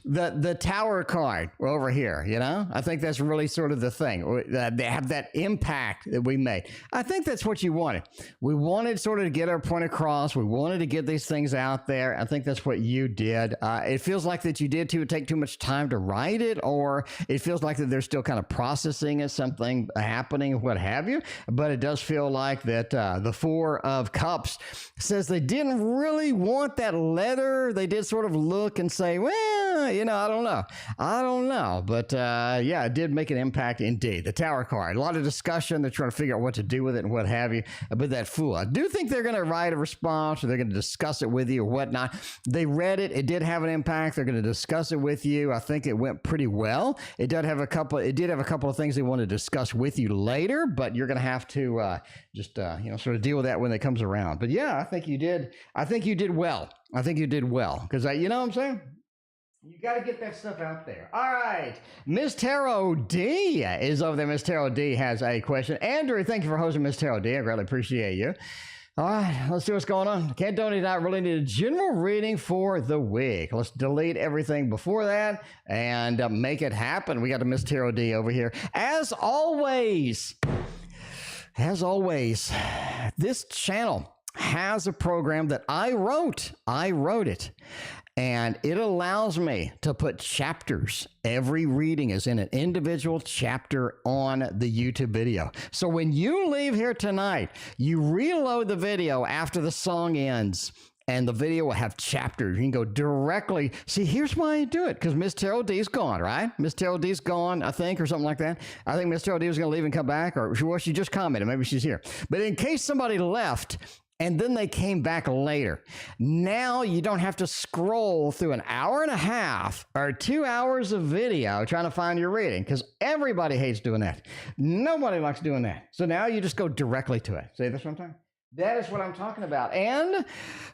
the tower card over here, I think that's really sort of the thing. They have that impact that we made. I think that's what you wanted. We wanted sort of to get our point across. We wanted to get these things out there. I think that's what you did. It feels like that you did take too much time to write it, or it feels like that they're still kind of processing processing it, something happening, what have you. But it does feel like that the Four of Cups says they didn't really want that letter. They did sort of look and say, well, you know, I don't know. But yeah, it did make an impact indeed. The Tower card, a lot of discussion. They're trying to figure out what to do with it and what have you. But that Fool, I do think they're going to write a response, or they're going to discuss it with you or whatnot. They read it. It did have an impact. They're going to discuss it with you. I think it went pretty well. It did have a couple of things they want to discuss with you later, but you're going to have to just you know, sort of deal with that when it comes around. But yeah, I think you did well. I think you did well, because you know what I'm saying? You got to get that stuff out there. All right. Miss Tarot D is over there. Miss Tarot D has a question. Andrew, thank you for hosting Miss Tarot D. I greatly appreciate you. All right, let's see what's going on. Can't donate. I really need a general reading for the week. Let's delete everything before that and make it happen. We got a Miss Tarot D over here. As always, this channel has a program that I wrote. I wrote it. And it allows me to put chapters. Every reading is in an individual chapter on the YouTube video. So when you leave here tonight, you reload the video after the song ends, and the video will have chapters. You can go directly. See, here's why I do it, because Miss Tarot D's gone, right? Miss Tarot D's gone, I think, or something like that. I think Miss Tarot D was going to leave and come back, or well, she just commented. Maybe she's here. But in case somebody left, and then they came back later, now you don't have to scroll through an hour and a half or 2 hours of video trying to find your reading, because everybody hates doing that. Nobody likes doing that. So now you just go directly to it. See this one time? That is what I'm talking about. And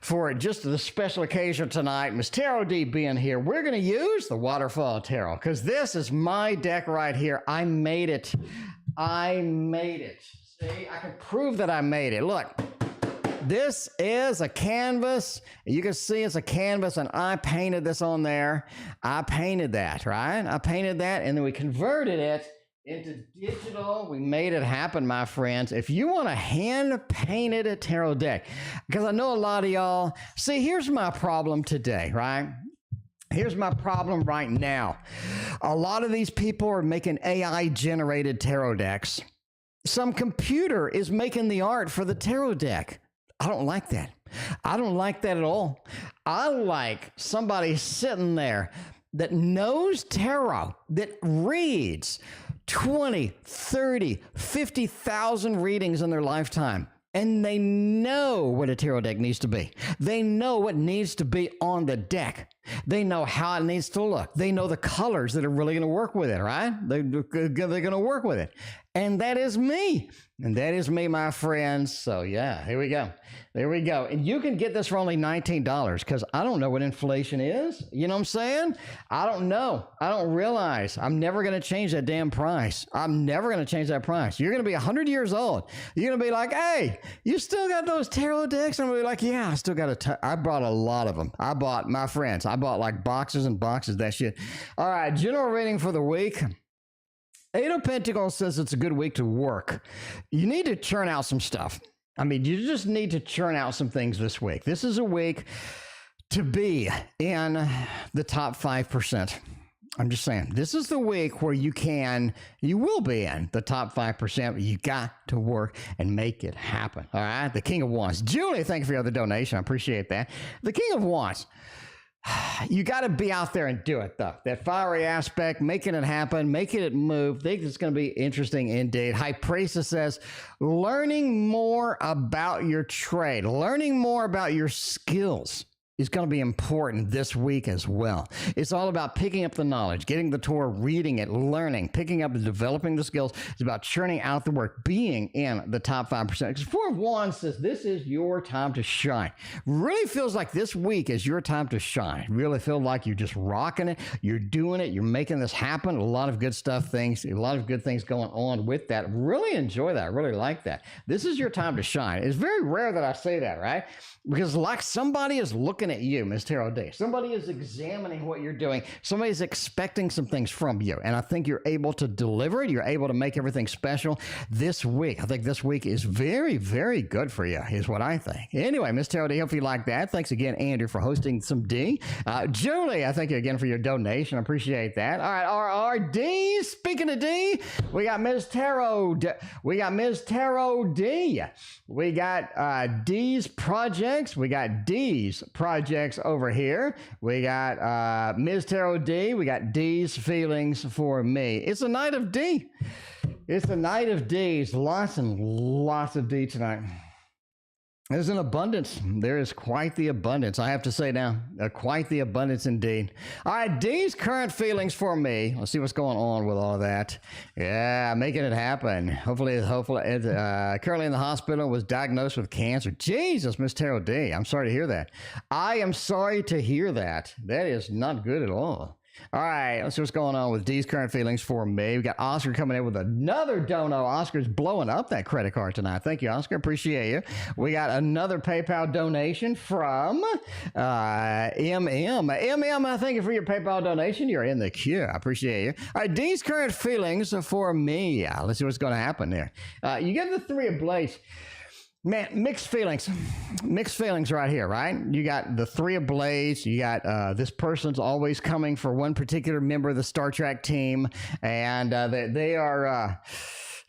for just the special occasion tonight, Miss Tarot D being here, we're going to use the Waterfall Tarot, because this is my deck right here. I made it. See, I can prove that I made it. Look. This is a canvas. You can see it's a canvas, and I painted this on there. I painted that, right? I painted that, and then we converted it into digital. We made it happen, my friends. If you want a hand-painted tarot deck, because I know a lot of y'all, see, here's my problem today, right? Here's my problem right now. A lot of these people are making AI-generated tarot decks. Some computer is making the art for the tarot deck. I don't like that. I don't like that at all. I like somebody sitting there that knows tarot, that reads 20, 30, 50,000 readings in their lifetime. And they know what a tarot deck needs to be. They know what needs to be on the deck. They know how it needs to look. They know the colors that are really going to work with it, right? They're going to work with it. And that is me. And that is me, my friends. So yeah, here we go. There we go. And you can get this for only $19, because I don't know what inflation is. You know what I'm saying? I don't know. I don't realize. I'm never going to change that damn price. I'm never going to change that price. You're going to be 100 years old. You're going to be like, hey, you still got those tarot decks? I'm going to be like, yeah, I still got I bought a lot of them. I bought, my friends, I bought like boxes and boxes of that shit. All right, general reading for the week. Eight of Pentacles says it's a good week to work. You need to churn out some stuff. I mean, you just need to churn out some things this week. This is a week to be in the top 5%. I'm just saying, this is the week where you will be in the top 5%. You got to work and make it happen. All right. The King of Wands. Julie, thank you for your other donation. I appreciate that. The King of Wands. You got to be out there and do it, though. That fiery aspect, making it happen, making it move. I think it's going to be interesting indeed. High Priestess says, learning more about your trade, learning more about your skills is going to be important this week as well. It's all about picking up the knowledge, getting the Torah, reading it, learning, picking up and developing the skills. It's about churning out the work, being in the top 5%. Because Four of Wands says this is your time to shine. Really feels like this week is your time to shine. Really feel like you're just rocking it. You're doing it. You're making this happen. A lot of good stuff, a lot of good things going on with that. Really enjoy that. Really like that. This is your time to shine. It's very rare that I say that, right? Because like somebody is looking looking at you, Ms. Tarot D. Somebody is examining what you're doing. Somebody's expecting some things from you. And I think you're able to deliver it. You're able to make everything special this week. I think this week is very, very good for you, is what I think. Anyway, Ms. Tarot D, hope you like that. Thanks again, Andrew, for hosting some D. Julie, I thank you again for your donation. I appreciate that. All right, RRD. Speaking of D, we got Ms. Tarot. We got Ms. Tarot D. We got D's projects. We got D's projects over here. We got Ms. Tarot D. We got D's feelings for me. It's a night of D. It's a night of D's. Lots and lots of D tonight. There's an abundance. There is quite the abundance, I have to say now. Quite the abundance indeed. All right, D's current feelings for me. Let's see what's going on with all of that. Yeah, making it happen. Hopefully, currently in the hospital, was diagnosed with cancer. Jesus, Miss Tarot D, I'm sorry to hear that. I am sorry to hear that. That is not good at all. All right, let's see what's going on with D's current feelings for me. We got Oscar coming in with another dono. Oscar's blowing up that credit card tonight. Thank you, Oscar. Appreciate you. We got another PayPal donation from MM. MM, I thank you for your PayPal donation. You're in the queue. I appreciate you. All right, D's current feelings for me. Let's see what's going to happen there. You get the three of blades. Man, mixed feelings right here, right? You got the three of blades. You got this person's always coming for one particular member of the Star Trek team, and they're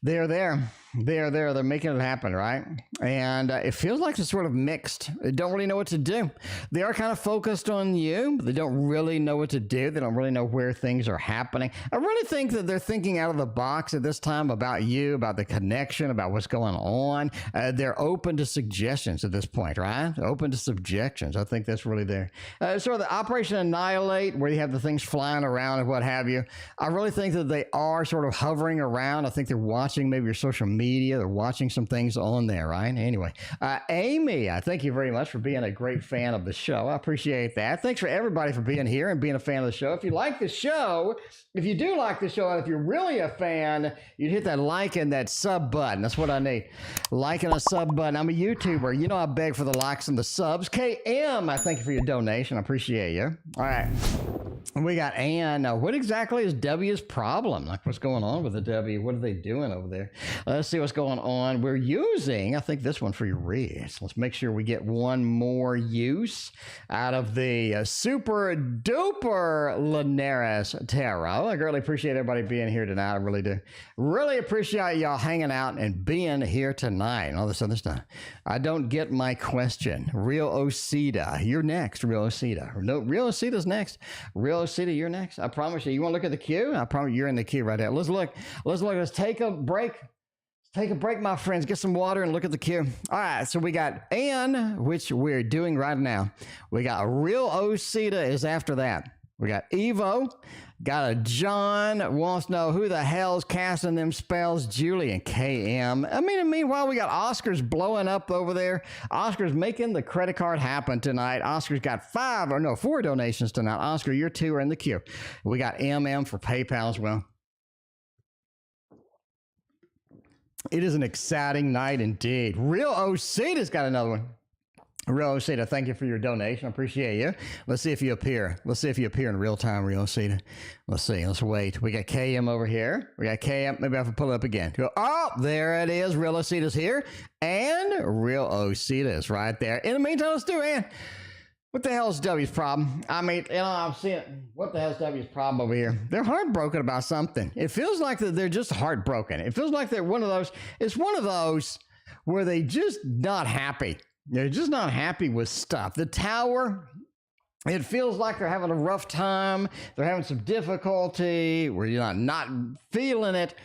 there. They're making it happen, right? And it feels like it's sort of mixed. They don't really know what to do. They are kind of focused on you, but they don't really know what to do. They don't really know where things are happening. I really think that they're thinking out of the box at this time about you, about the connection, about what's going on. They're open to suggestions at this point, right? Open to suggestions. I think that's really there. Sort of the Operation Annihilate, where you have the things flying around and what have you. I really think that they are sort of hovering around. I think they're watching maybe your social media. They're watching some things on there, right? Anyway, Amy, I thank you very much for being a great fan of the show. I appreciate that. Thanks for everybody for being here and being a fan of the show. If you like the show, if you do like the show, and if you're really a fan, you'd hit that like and that sub button. That's what I need. Like and a sub button. I'm a YouTuber. You know I beg for the likes and the subs. KM, I thank you for your donation. I appreciate you. All right. We got Ann. What exactly is W's problem? Like, what's going on with the W? What are they doing over there? Let's see what's going on. We're using, I think, this one for your reads. Let's make sure we get one more use out of the super duper Linares Tarot. I really appreciate everybody being here tonight. I really do. Really appreciate y'all hanging out and being here tonight and all this other stuff. I don't get my question. RealOsita, you're next. RealOsita. No, RealOsita's next. RealOsita, you're next. I promise you. You want to look at the queue? I promise you're in the queue right there. Let's look. Let's take a break. Take a break, my friends. Get some water and look at the queue. All right, so we got Ann, which we're doing right now. We got RealOsita is after that. We got Evo. Got a John, wants to know who the hell's casting them spells. Julie and KM. I mean, meanwhile, we got Oscar's blowing up over there. Oscar's making the credit card happen tonight. Oscar's got 4 donations tonight. Oscar, your 2 are in the queue. We got MM for PayPal as well. It is an exciting night indeed. RealOsita's got another one. RealOsita, thank you for your donation. I appreciate you. Let's see if you appear. Let's see if you appear in real time, RealOsita. Let's see. Let's wait. We got KM over here. We got KM. Maybe I have to pull it up again. Oh, there it is. RealOsita's here. And RealOsita is right there. In the meantime, let's do it. What the hell is W's problem? I mean, you know, I'm seeing, what the hell is W's problem over here? They're heartbroken about something. It feels like that they're just heartbroken. It feels like they're one of those, it's one of those where they just not happy. They're just not happy with stuff. The Tower, it feels like they're having a rough time. They're having some difficulty. We're not feeling it.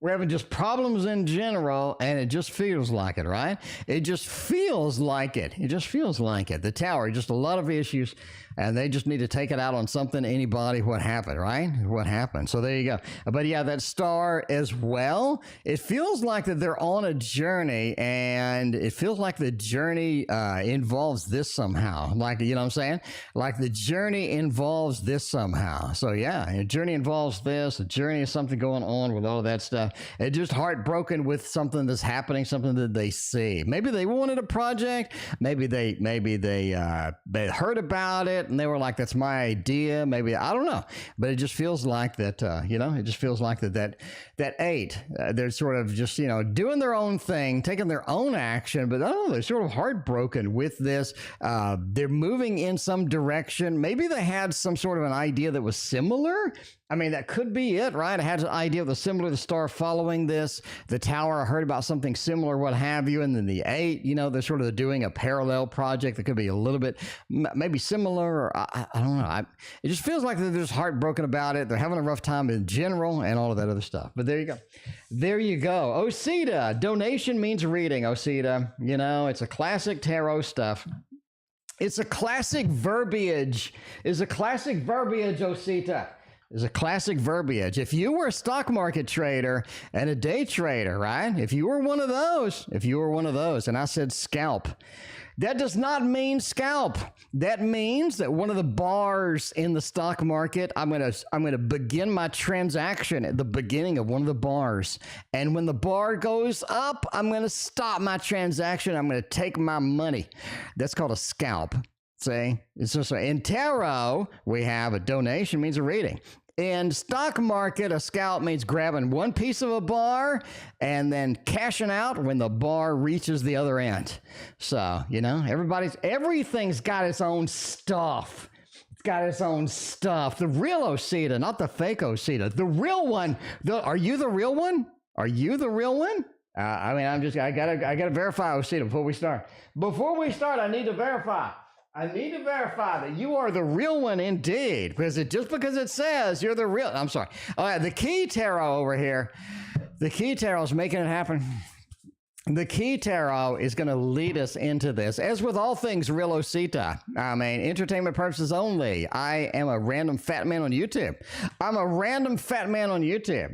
We're having just problems in general, and it just feels like it, right? It just feels like it. It just feels like it. The Tower, just a lot of issues, and they just need to take it out on something, anybody, what happened, right? What happened. So there you go. But yeah, that Star as well, it feels like that they're on a journey, and it feels like the journey involves this somehow. Like, you know what I'm saying? Like the journey involves this somehow. So yeah, a journey involves this. A journey is something going on with all of that stuff. They're just heartbroken with something that's happening, something that they see. Maybe they wanted a project. Maybe they heard about it and they were like, "That's my idea." Maybe I don't know, but it just feels like that. It just feels like that 8. They're sort of just doing their own thing, taking their own action, but I don't know. They're sort of heartbroken with this. They're moving in some direction. Maybe they had some sort of an idea that was similar. I mean, that could be it, right? I had an idea of the similar to start following this. The Tower, I heard about something similar, what have you. And then the 8, they're sort of doing a parallel project that could be a little bit maybe similar. Or I don't know. It just feels like they're just heartbroken about it. They're having a rough time in general and all of that other stuff. But there you go. There you go. Osita. Donation means reading, Osita. It's a classic tarot stuff. It's a classic verbiage. Osita. Is a classic verbiage. If you were a stock market trader and a day trader, right? If you were one of those, and I said scalp, that does not mean scalp. That means that one of the bars in the stock market, I'm gonna begin my transaction at the beginning of one of the bars. And when the bar goes up, I'm gonna stop my transaction. I'm gonna take my money. That's called a scalp. See, it's just in tarot, we have a donation means a reading. In stock market, a scalp means grabbing one piece of a bar and then cashing out when the bar reaches the other end. So, everything's got its own stuff. It's got its own stuff. The real Osita, not the fake Osita. The real one. Are you the real one? Are you the real one? I gotta verify Osita before we start. I need to verify. that you are the real one indeed, because just because it says you're the real, I'm sorry. All right, the key tarot over here. The key tarot is making it happen. The key tarot is going to lead us into this, as with all things Real Osita. I mean, entertainment purposes only. I am a random fat man on YouTube.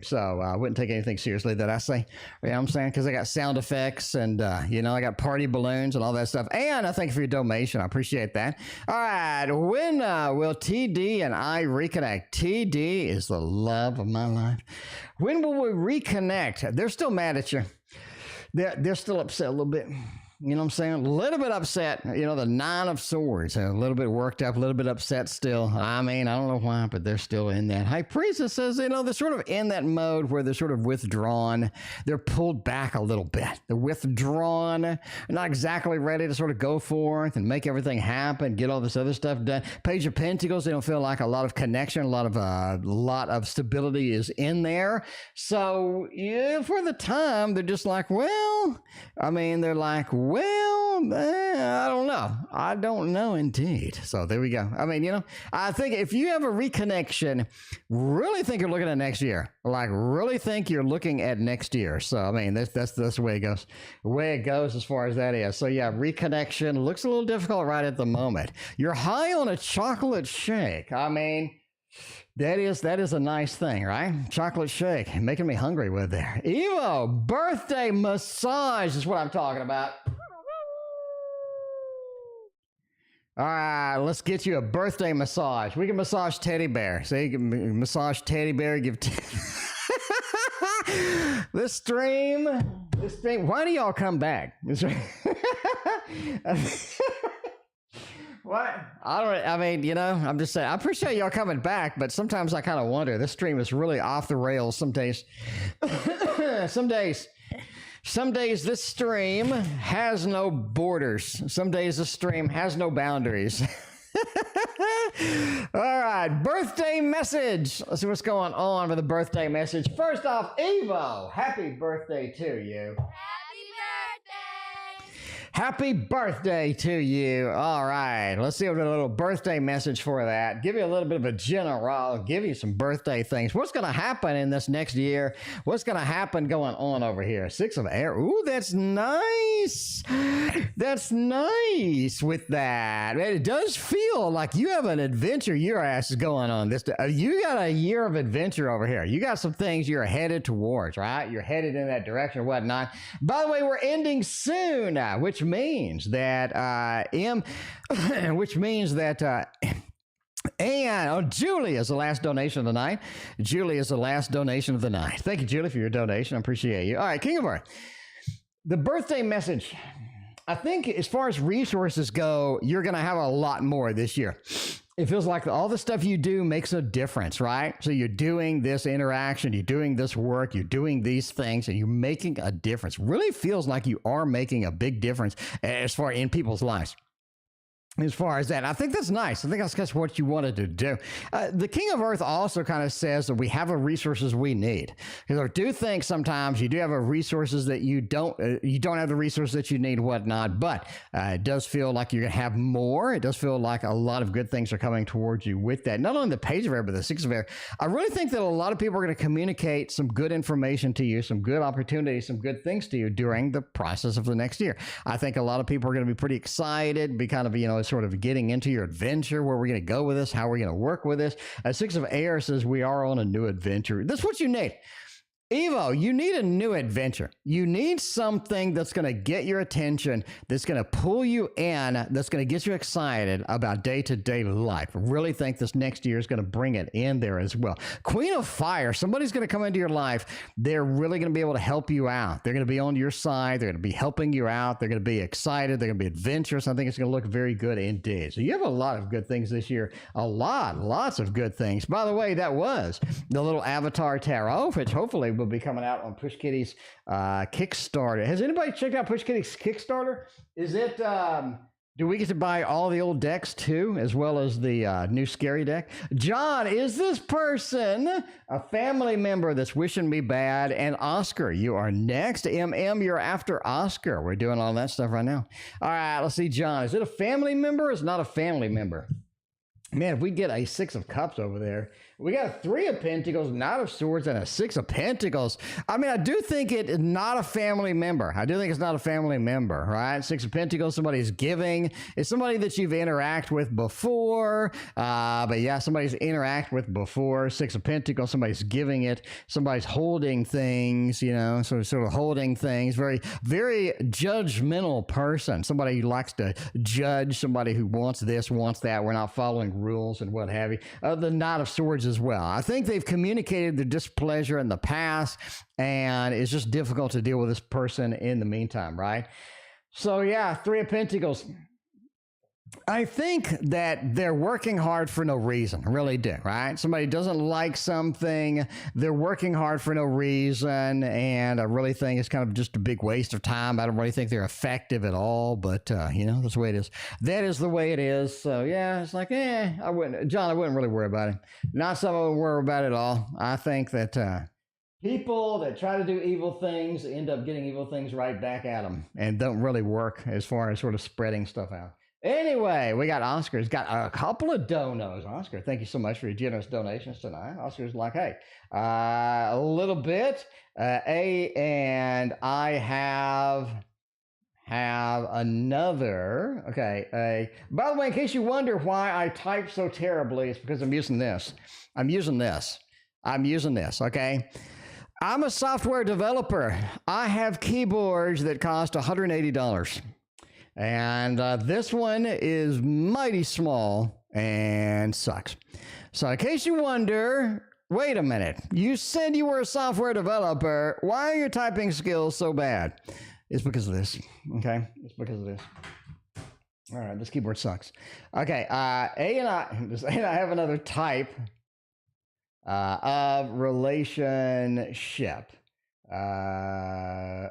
So I wouldn't take anything seriously that I say. You know what I'm saying? Because I got sound effects and, I got party balloons and all that stuff. And I thank you for your donation. I appreciate that. All right. When will TD and I reconnect? TD is the love of my life. When will we reconnect? They're still mad at you. They're still upset a little bit. You know what I'm saying? A little bit upset. The 9 of Swords. A little bit worked up, a little bit upset still. I mean, I don't know why, but they're still in that. High Priestess says, they're sort of in that mode where they're sort of withdrawn. They're pulled back a little bit. They're withdrawn. Not exactly ready to sort of go forth and make everything happen, get all this other stuff done. Page of Pentacles, they don't feel like a lot of connection, a lot of stability is in there. So, for the time, they're just like, I don't know indeed. So there we go. I mean, I think if you have a reconnection, really think you're looking at next year. Like, really think you're looking at next year. So, I mean, that's the way it goes. The way it goes as far as that is. So, yeah, reconnection looks a little difficult right at the moment. You're high on a chocolate shake. I mean, that is a nice thing, right? Chocolate shake, making me hungry with there. Evo, birthday massage is what I'm talking about. All right, let's get you a birthday massage. We can massage teddy bear. So you can massage teddy bear, give this stream, why do y'all come back? What? I'm just saying, I appreciate y'all coming back, but sometimes I kind of wonder, this stream is really off the rails some days. Some days this stream has no borders. Some days this stream has no boundaries. All right, birthday message. Let's see what's going on with the birthday message. First off, Evo, happy birthday to you. Happy birthday to you. All right, let's see what a little birthday message for that. Give you a little bit of a general, give you some birthday things. What's going to happen in this next year? What's going to happen going on over here? 6 of Air. Ooh, that's nice. That's nice with that. It does feel like you have an adventure your ass is going on. You got a year of adventure over here. You got some things you're headed towards, right? You're headed in that direction or whatnot. By the way, we're ending soon, which means that And Julie is the last donation of the night. Julie is the last donation of the night. Thank you, Julie, for your donation. I appreciate you. All right, King of Earth. The birthday message. I think as far as resources go, you're going to have a lot more this year. It feels like all the stuff you do makes a difference, right? So you're doing this interaction, you're doing this work, you're doing these things, and you're making a difference. Really feels like you are making a big difference as far in people's lives. As far as that, I think that's nice. I think that's what you wanted to do. The King of Earth also kind of says that we have the resources we need. Because I do think sometimes you do have resources that you don't have the resources that you need, whatnot. But it does feel like you're gonna have more. It does feel like a lot of good things are coming towards you with that. Not only the Page of Air, but the Six of Air. I really think that a lot of people are going to communicate some good information to you, some good opportunities, some good things to you during the process of the next year. I think a lot of people are going to be pretty excited, be kind of, sort of getting into your adventure, where we're going to go with this, how we're going to work with this. Six of Air says we are on a new adventure. That's what you need. Evo, you need a new adventure. You need something that's going to get your attention, that's going to pull you in, that's going to get you excited about day-to-day life. I really think this next year is going to bring it in there as well. Queen of Fire, somebody's going to come into your life. They're really going to be able to help you out. They're going to be on your side. They're going to be helping you out. They're going to be excited. They're going to be adventurous. I think it's going to look very good indeed. So you have a lot of good things this year. Lots of good things. By the way, that was the little Avatar Tarot, which hopefully will be coming out on Push Kitty's Kickstarter. Has anybody checked out Push Kitty's Kickstarter? Is it do we get to buy all the old decks too, as well as the new scary deck? John, is this person a family member that's wishing me bad? And Oscar, you are next. MM, you're after Oscar. We're doing all that stuff right now. All right, let's see, John. Is it a family member or is it not a family member? Man, if we get a Six of Cups over there, we got a Three of Pentacles, Knight of Swords, and a Six of Pentacles. I mean, I do think it is not a family member. I do think it's not a family member, right? Six of Pentacles, somebody's giving. It's somebody that you've interacted with before. But yeah, somebody's interacted with before. Six of Pentacles, somebody's giving it. Somebody's holding things, sort of holding things. Very, very judgmental person. Somebody who likes to judge, somebody who wants this, wants that. We're not following rules and what have you. The Knight of Swords as well. I think they've communicated their displeasure in the past, and it's just difficult to deal with this person in the meantime, right? So yeah, Three of Pentacles. I think that they're working hard for no reason. I really do, right? Somebody doesn't like something, they're working hard for no reason, and I really think it's kind of just a big waste of time. I don't really think they're effective at all, but, that's the way it is. That is the way it is. So, yeah, it's like, I wouldn't really worry about it. Not something I would worry about at all. I think that people that try to do evil things end up getting evil things right back at them and don't really work as far as sort of spreading stuff out. Anyway, we got Oscar's got a couple of donos. Oscar, thank you so much for your generous donations tonight. Oscar's like, hey, a little bit. And I have another. Okay. By the way, in case you wonder why I type so terribly, it's because I'm using this. Okay. I'm a software developer. I have keyboards that cost $180. And this one is mighty small and sucks. So in case you wonder, wait a minute, you said you were a software developer. Why are your typing skills so bad? It's because of this, okay? It's because of this. All right, this keyboard sucks. Okay, A and I have another type of relationship. Other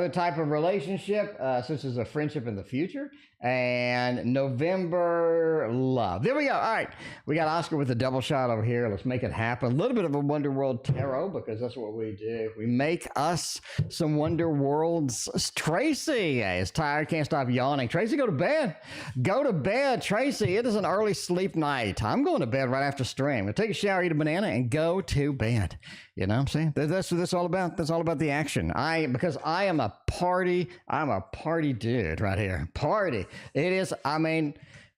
type of relationship, such as a friendship in the future, and November love. There we go. All right, we got Oscar with a double shot over here. Let's make it happen. A little bit of a Wonder World Tarot, because that's what we do. We make us some Wonder Worlds. Tracy is tired, can't stop yawning. Tracy, go to bed. Go to bed, Tracy. It is an early sleep night. I'm going to bed right after stream. I'll take a shower, eat a banana, and go to bed. You know what I'm saying? That's what it's all about. That's all about the action. Because I am a party. I'm a party dude right here. Party. It is,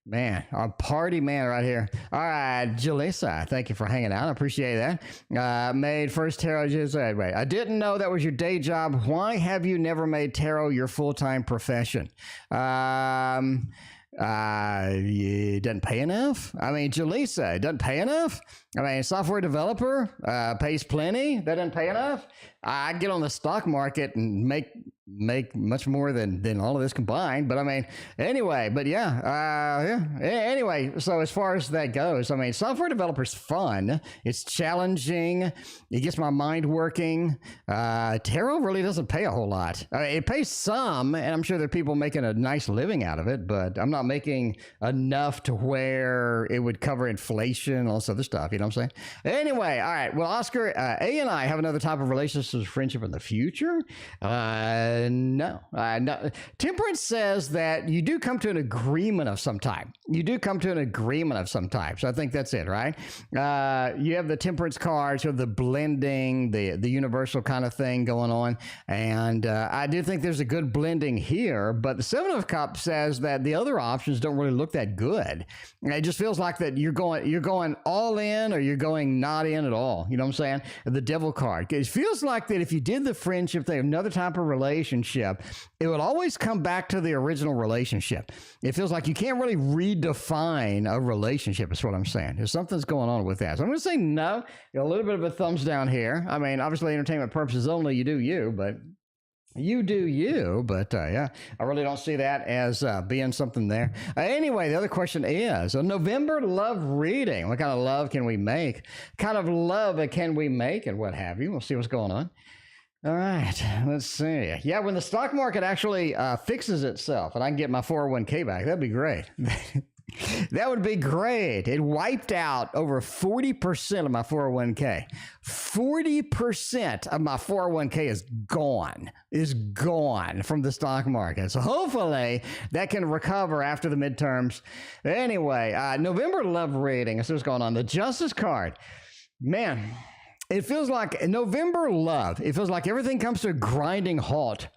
man, a party man right here. All right, Jalissa, thank you for hanging out. I appreciate that. Made first tarot. Wait, I didn't know that was your day job. Why have you never made tarot your full-time profession? It doesn't pay enough. I mean, Jaleesa, it doesn't pay enough. I mean, software developer pays plenty. That doesn't pay enough. I get on the stock market and make much more than all of this combined. But I mean, anyway, but yeah. Anyway, so as far as that goes, I mean, software developer's fun. It's challenging. It gets my mind working. Tarot really doesn't pay a whole lot. It pays some, and I'm sure there are people making a nice living out of it, but I'm not making enough to where it would cover inflation and all this other stuff. You know what I'm saying? Anyway, all right. Well, Oscar, A and I have another type of relationship with friendship in the future. No. Temperance says that you do come to an agreement of some type. You do come to an agreement of some type. So I think that's it, right? You have the temperance cards, so the blending, the universal kind of thing going on. And I do think there's a good blending here, but the Seven of Cups says that the other options don't really look that good. It just feels like that you're going all in or you're going not in at all. You know what I'm saying? The Devil card. It feels like that if you did the friendship thing, another type of relationship, it would always come back to the original relationship. It feels like you can't really redefine a relationship, is what I'm saying. There's something's going on with that. So I'm going to say no. A little bit of a thumbs down here. I mean, obviously, entertainment purposes only, you do you, but yeah, I really don't see that as being something there. Anyway, the other question is, a November love reading. What kind of love can we make? Kind of love can we make and what have you? We'll see what's going on. All right, let's see. Yeah, when the stock market actually fixes itself and I can get my 401k back, that'd be great. That would be great. It wiped out over 40% of my 401k. 40% of my 401k is gone from the stock market. So hopefully that can recover after the midterms. Anyway, November love reading. Let's see what's going on. The Justice card. Man, it feels like November love. It feels like everything comes to a grinding halt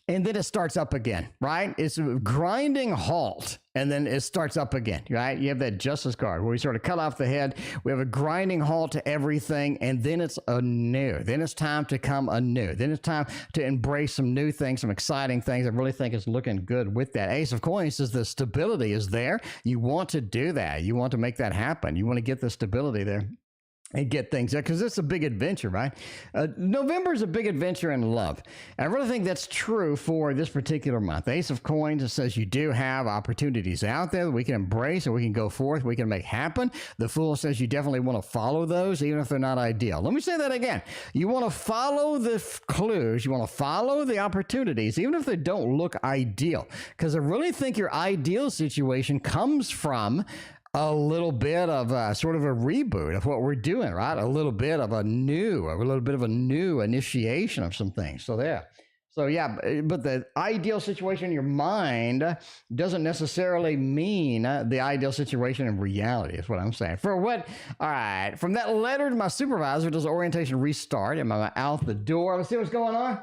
and then it starts up again, right? It's a grinding halt and then it starts up again, right? You have that Justice card where we sort of cut off the head. We have a grinding halt to everything and then it's anew. Then it's time to come anew. Then it's time to embrace some new things, some exciting things. I really think it's looking good with that. Ace of Coins says the stability is there. You want to do that. You want to make that happen. You want to get the stability there and get things there, because it's a big adventure, right? November is a big adventure in love. And I really think that's true for this particular month. Ace of Coins says you do have opportunities out there that we can embrace and we can go forth, we can make happen. The Fool says you definitely want to follow those, even if they're not ideal. Let me say that again. You want to follow the clues, you want to follow the opportunities, even if they don't look ideal. Because I really think your ideal situation comes from a little bit of sort of a reboot of what we're doing, right? A little bit of a new initiation of some things. So there. So yeah, but the ideal situation in your mind doesn't necessarily mean the ideal situation in reality, is what I'm saying. For what? All right. From that letter to my supervisor, does the orientation restart? Am I out the door? Let's see what's going on.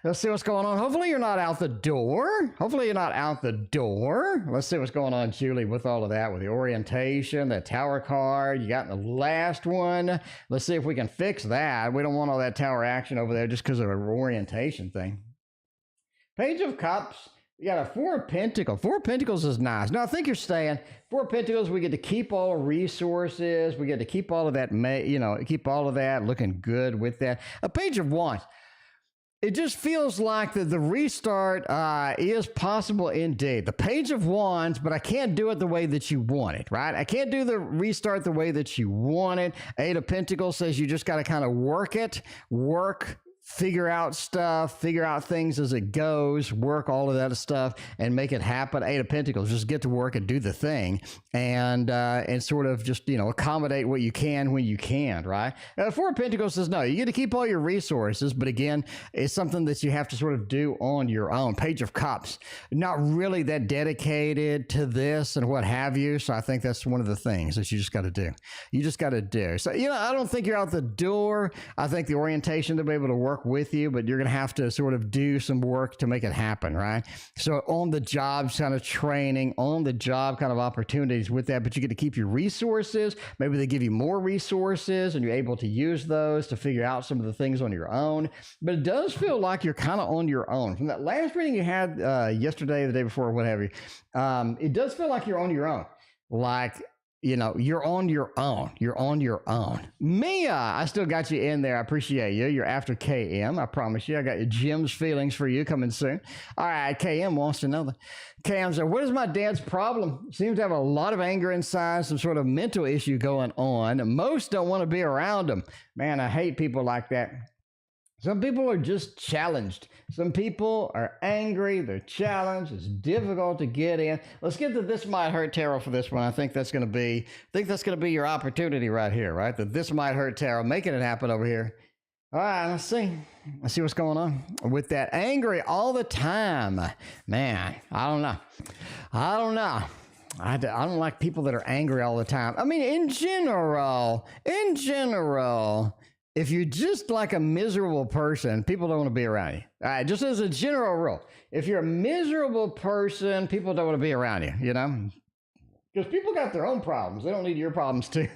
Let's see what's going on. Hopefully you're not out the door. Let's see what's going on, Julie, with all of that, with the orientation, the tower card you got in the last one. Let's see if we can fix that. We don't want all that tower action over there just because of an orientation thing. Page of Cups. You got a Four of Pentacles. Four of Pentacles is nice. Now, I think you're staying. Four of Pentacles, we get to keep all resources. We get to keep all of that, keep all of that looking good with that. A Page of Wands. It just feels like that the restart is possible indeed. The Page of Wands, but I can't do it the way that you want it, right? I can't do the restart the way that you want it. Eight of Pentacles says you just got to kind of work, figure out stuff, figure out things as it goes, work all of that stuff and make it happen. Eight of Pentacles, just get to work and do the thing and sort of just, accommodate what you can when you can, right? Four of Pentacles says, no, you get to keep all your resources, but again, it's something that you have to sort of do on your own. Page of Cups, not really that dedicated to this and what have you. So I think that's one of the things that you just got to do. So, I don't think you're out the door. I think the orientation to be able to work work with you, but you're going to have to sort of do some work to make it happen, right? So on the job kind of training, on the job kind of opportunities with that, but you get to keep your resources. Maybe they give you more resources and you're able to use those to figure out some of the things on your own. But it does feel like you're kind of on your own. From that last reading you had yesterday, the day before, whatever, it does feel like you're on your own. Like, you know, you're on your own. You're on your own. Mia, I still got you in there. I appreciate you. You're after KM. I promise you. I got your Jim's feelings for you coming soon. All right, KM wants to know that. KM said, what is my dad's problem? Seems to have a lot of anger inside, some sort of mental issue going on. Most don't want to be around him. Man, I hate people like that. Some people are just challenged. Some people are angry. They're challenged. It's difficult to get in. Let's get to This Might Hurt Tarot for this one. I think that's going to be your opportunity right here, right? The This Might Hurt Tarot, making it happen over here. All right, let's see. Let's see what's going on with that angry all the time. Man, I don't know. I don't like people that are angry all the time. I mean, in general, if you're just like a miserable person, people don't want to be around you. All right, just as a general rule. If you're a miserable person, people don't want to be around you, you know? Because people got their own problems. They don't need your problems too.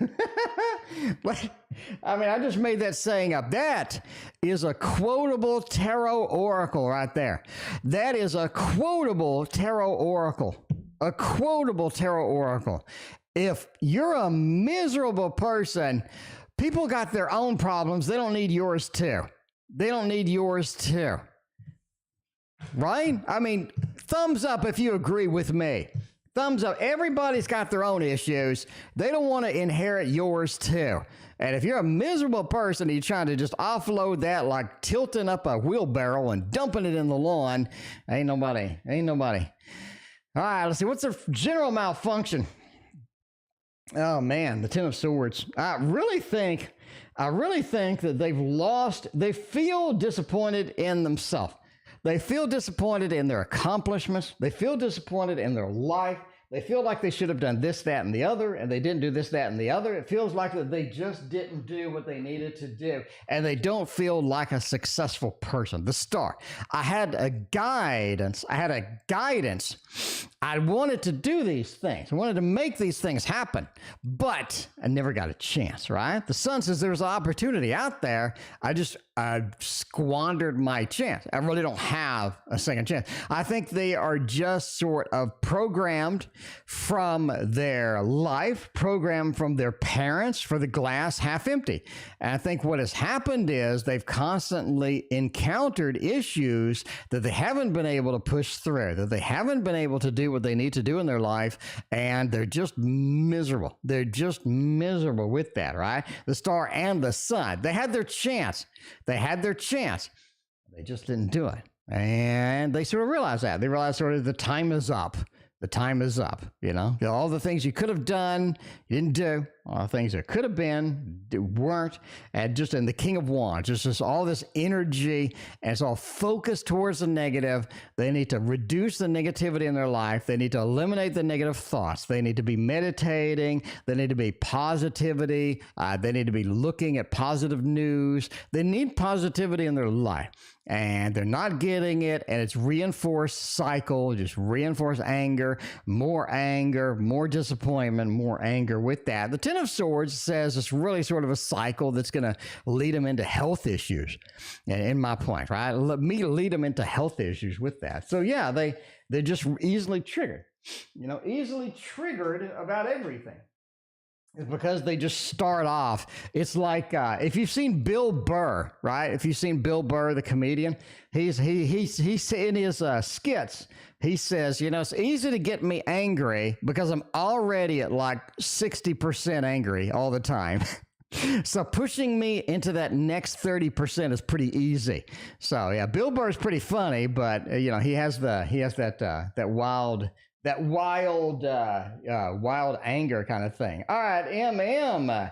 I mean, I just made that saying up. That is a quotable tarot oracle right there. That is a quotable tarot oracle. A quotable tarot oracle. If you're a miserable person, people got their own problems. They don't need yours too. They don't need yours too. Right? I mean, thumbs up if you agree with me. Thumbs up. Everybody's got their own issues. They don't want to inherit yours too. And if you're a miserable person, you're trying to just offload that like tilting up a wheelbarrow and dumping it in the lawn. Ain't nobody. All right, let's see. What's the general malfunction? Oh man, the Ten of Swords. I really think that they feel disappointed in themselves. They feel disappointed in their accomplishments. They feel disappointed in their life. They feel like they should have done this, that, and the other, and they didn't do this, that, and the other. It feels like that they just didn't do what they needed to do, and they don't feel like a successful person. The Star. I had a guidance. I wanted to do these things. I wanted to make these things happen, but I never got a chance, right? The Sun says there's an opportunity out there. I squandered my chance. I really don't have a second chance. I think they are just sort of programmed from their life, programmed from their parents for the glass half empty. And I think what has happened is they've constantly encountered issues that they haven't been able to push through, that they haven't been able to do what they need to do in their life, and they're just miserable. They're just miserable with that, right? The Star and the Sun. They had their chance. They just didn't do it. And they sort of realize that. They realize sort of the time is up. The time is up, you know? All the things you could have done, you didn't do. All the things that could have been, weren't. And just in the King of Wands, just all this energy, and it's all focused towards the negative. They need to reduce the negativity in their life. They need to eliminate the negative thoughts. They need to be meditating. They need to be positivity. They need to be looking at positive news. They need positivity in their life. And they're not getting it, and it's reinforced cycle, just reinforced anger, more disappointment, more anger with that. The Ten of Swords says it's really sort of a cycle that's going to lead them into health issues, in my point, right? Let me lead them into health issues with that. So yeah, they're just easily triggered, easily triggered about everything. It's because they just start off. It's like if you've seen Bill Burr, right? If you've seen Bill Burr, the comedian, he's in his skits. He says, it's easy to get me angry because I'm already at like 60% angry all the time. So pushing me into that next 30% is pretty easy. So yeah, Bill Burr's pretty funny, but he has that wild anger kind of thing. All right,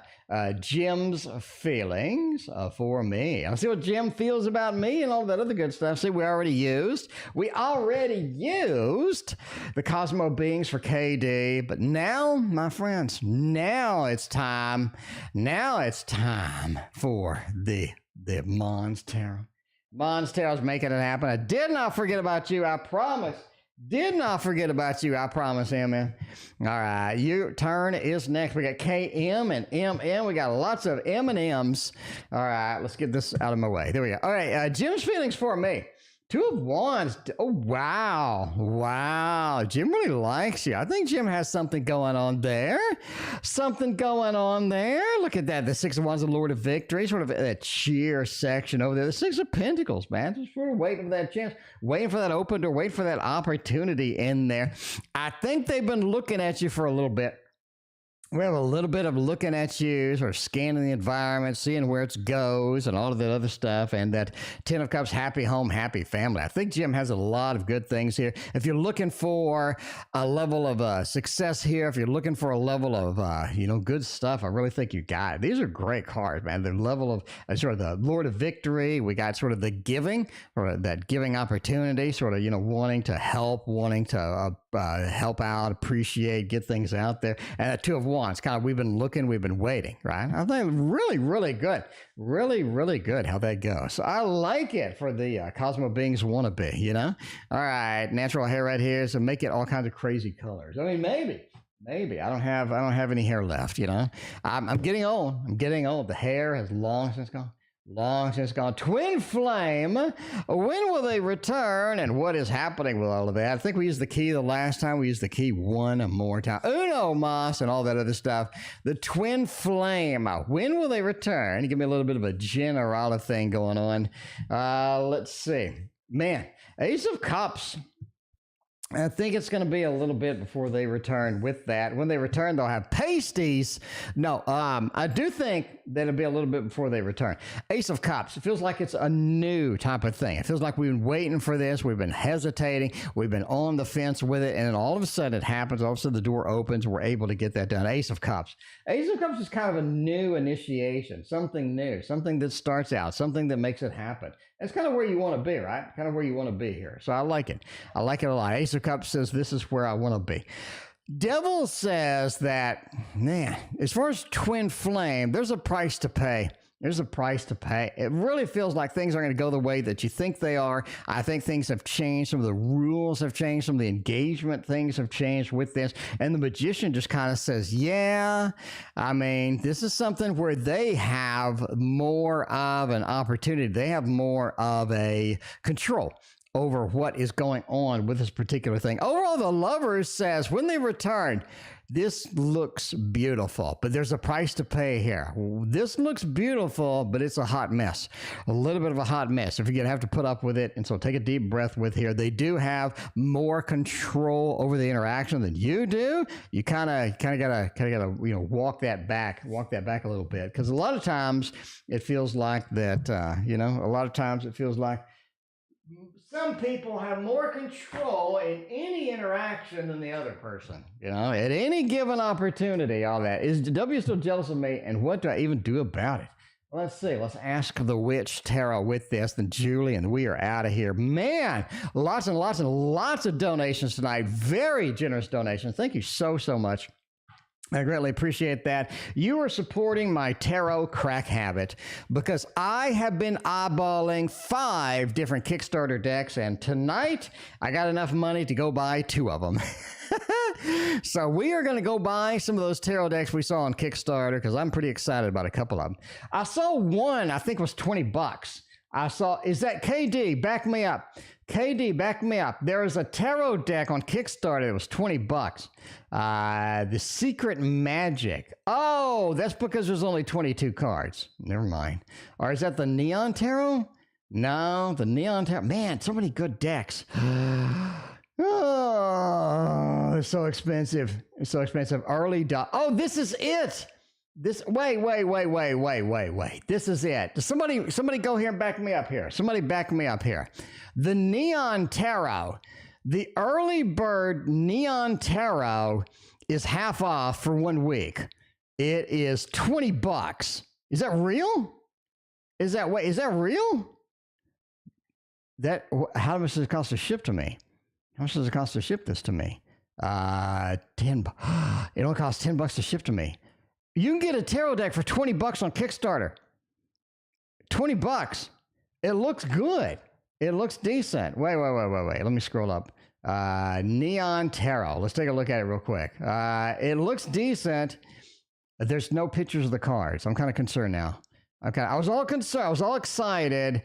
Jim's feelings for me. I'll see what Jim feels about me and all that other good stuff. See, we already used the Cosmo beings for KD, but now, my friends, now it's time for the Mons Tarot. Monster's making it happen. I did not forget about you. I promise. Did not forget about you. I promise, man. All right, your turn is next. We got KM and MM. We got lots of M and M's. All right, let's get this out of my way. There we go. All right, Jim's feelings for me. 2 of Wands. Oh, wow. Wow. Jim really likes you. I think Jim has something going on there. Something going on there. Look at that. The 6 of Wands, the Lord of Victory. Sort of that cheer section over there. The 6 of Pentacles, man. Just sort of waiting for that chance. Waiting for that open door. Waiting for that opportunity in there. I think they've been looking at you for a little bit. We have a little bit of looking at you, sort of scanning the environment, seeing where it goes and all of that other stuff. And that 10 of Cups, happy home, happy family. I think Jim has a lot of good things here. If you're looking for a level of success here, if you're looking for a level of, good stuff, I really think you got it. These are great cards, man. The level of sort of the Lord of Victory. We got sort of the giving, or that giving opportunity, sort of, wanting to help, wanting to help out, appreciate, get things out there. And that 2 of Wands, kind of, we've been looking, we've been waiting, right? I think really, really good. Really, really good how that goes. So I like it for the Cosmo Beings wannabe, All right, natural hair right here, so make it all kinds of crazy colors. I mean, maybe. I don't have any hair left, I'm getting old. The hair has long since gone. Twin flame. When will they return? And what is happening with all of that? I think we used the key the last time. We used the key one more time. Uno mas and all that other stuff. The twin flame. When will they return? Give me a little bit of a general thing going on. Let's see. Man, Ace of Cups. I think it's going to be a little bit before they return with that. When they return, they'll have pasties. No, I do think that it'll be a little bit before they return. Ace of Cups. It feels like it's a new type of thing. It feels like we've been waiting for this. We've been hesitating. We've been on the fence with it. And then all of a sudden it happens. All of a sudden the door opens. We're able to get that done. Ace of Cups. Ace of Cups is kind of a new initiation. Something new. Something that starts out. Something that makes it happen. That's kind of where you want to be, right? Kind of where you want to be here. So I like it. I like it a lot. Ace of Cups says this is where I want to be. Devil says that, man, as far as twin flame, there's a price to pay. There's a price to pay. It really feels like things are going to go the way that you think they are. I think things have changed. Some of the rules have changed. Some of the engagement things have changed with this. And the magician just kind of says, yeah, I mean, this is something where they have more of an opportunity. They have more of a control over what is going on with this particular thing. Overall, the Lovers says when they return, this looks beautiful, but there's a price to pay here. This looks beautiful, but it's a hot mess. A little bit of a hot mess if you're going to have to put up with it. And so take a deep breath with here. They do have more control over the interaction than you do. You kind of gotta, walk that back a little bit. Because a lot of times it feels like that, a lot of times it feels like some people have more control in any interaction than the other person, at any given opportunity, all that. Is W still jealous of me, and what do I even do about it? Let's see. Let's ask the Witch Tarot with this, then Julie, and we are out of here. Man, lots and lots and lots of donations tonight. Very generous donations. Thank you so much. I greatly appreciate that. You are supporting my tarot crack habit because I have been eyeballing 5 different Kickstarter decks, and tonight I got enough money to go buy 2 of them. So we are going to go buy some of those tarot decks we saw on Kickstarter because I'm pretty excited about a couple of them. I saw one, I think it was $20. Is that KD? Back me up. KD, back me up. There is a tarot deck on Kickstarter that was $20. The Secret Magic. Oh, that's because there's only 22 cards. Never mind. Or is that the Neon Tarot? No, the Neon Tarot. Man, so many good decks. Oh, it's so expensive. It's so expensive. Oh, this is it. Wait. This is it. Somebody go here and back me up here. Somebody back me up here. The Neon Tarot, the early bird Neon Tarot is half off for 1 week. It is $20. Is that real? Is that real? How much does it cost to ship to me? How much does it cost to ship this to me? 10. It only costs $10 to ship to me. You can get a tarot deck for $20 on Kickstarter. $20. It looks good. It looks decent. Wait. Let me scroll up. Neon Tarot. Let's take a look at it real quick. It looks decent. There's no pictures of the cards. I'm kind of concerned now. Okay, I was all concerned. I was all excited,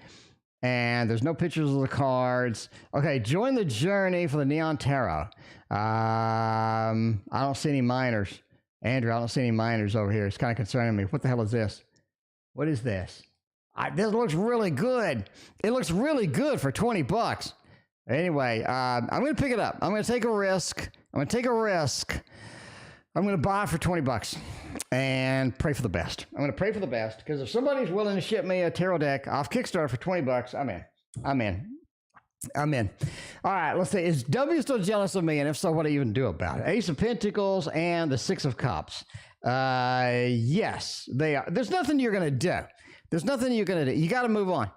and there's no pictures of the cards. Okay, join the journey for the Neon Tarot. I don't see any minors. Andrew, I don't see any minors over here. It's kind of concerning me. What the hell is this? What is this? This looks really good. It looks really good for 20 bucks. Anyway, I'm going to pick it up. I'm going to take a risk. I'm going to buy it for 20 bucks and pray for the best. I'm going to pray for the best because if somebody's willing to ship me a tarot deck off Kickstarter for 20 bucks, I'm in. All right, let's see. Is W still jealous of me? And if so, what do I even do about it? Ace of Pentacles and the Six of Cups. Yes, they are. There's nothing you're going to do. There's nothing you're going to do. You got to move on.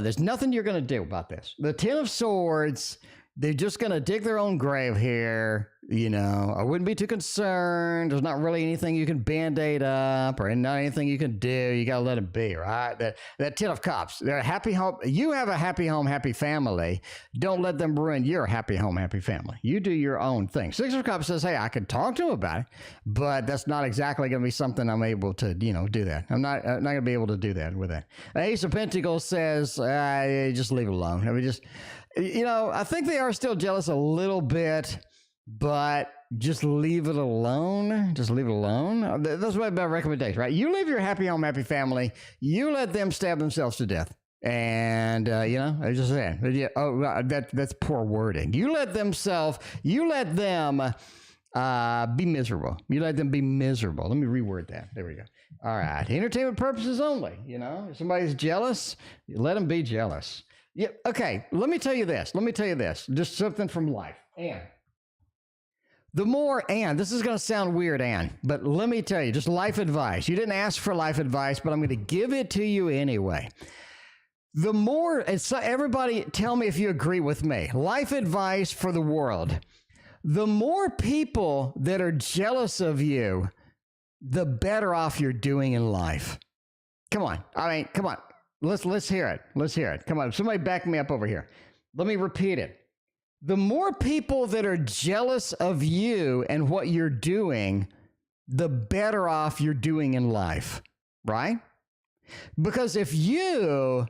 There's nothing you're going to do about this. The Ten of Swords, they're just going to dig their own grave here. You know, I wouldn't be too concerned. There's not really anything you can band-aid up or not anything you can do. You got to let it be, right? That Ten of Cups, they're a happy home. You have a happy home, happy family. Don't let them ruin your happy home, happy family. You do your own thing. Six of Cups says, hey, I could talk to him about it, but that's not exactly going to be something I'm able to, do that. I'm not going to be able to do that with that. Ace of Pentacles says, just leave it alone. I mean, I think they are still jealous a little bit, but just leave it alone. Just leave it alone. That's my recommendation, right? You live your happy home, happy family. You let them stab themselves to death. And, I just said, that's poor wording. You let them be miserable. You let them be miserable. Let me reword that. There we go. All right. Entertainment purposes only. If somebody's jealous, let them be jealous. Yeah. Okay. Let me tell you this. Just something from life. And this is going to sound weird, Ann, but let me tell you, just life advice. You didn't ask for life advice, but I'm going to give it to you anyway. Everybody tell me if you agree with me. Life advice for the world. The more people that are jealous of you, the better off you're doing in life. Come on. Come on. Let's hear it. Come on. Somebody back me up over here. Let me repeat it. The more people that are jealous of you and what you're doing, the better off you're doing in life, right? Because if you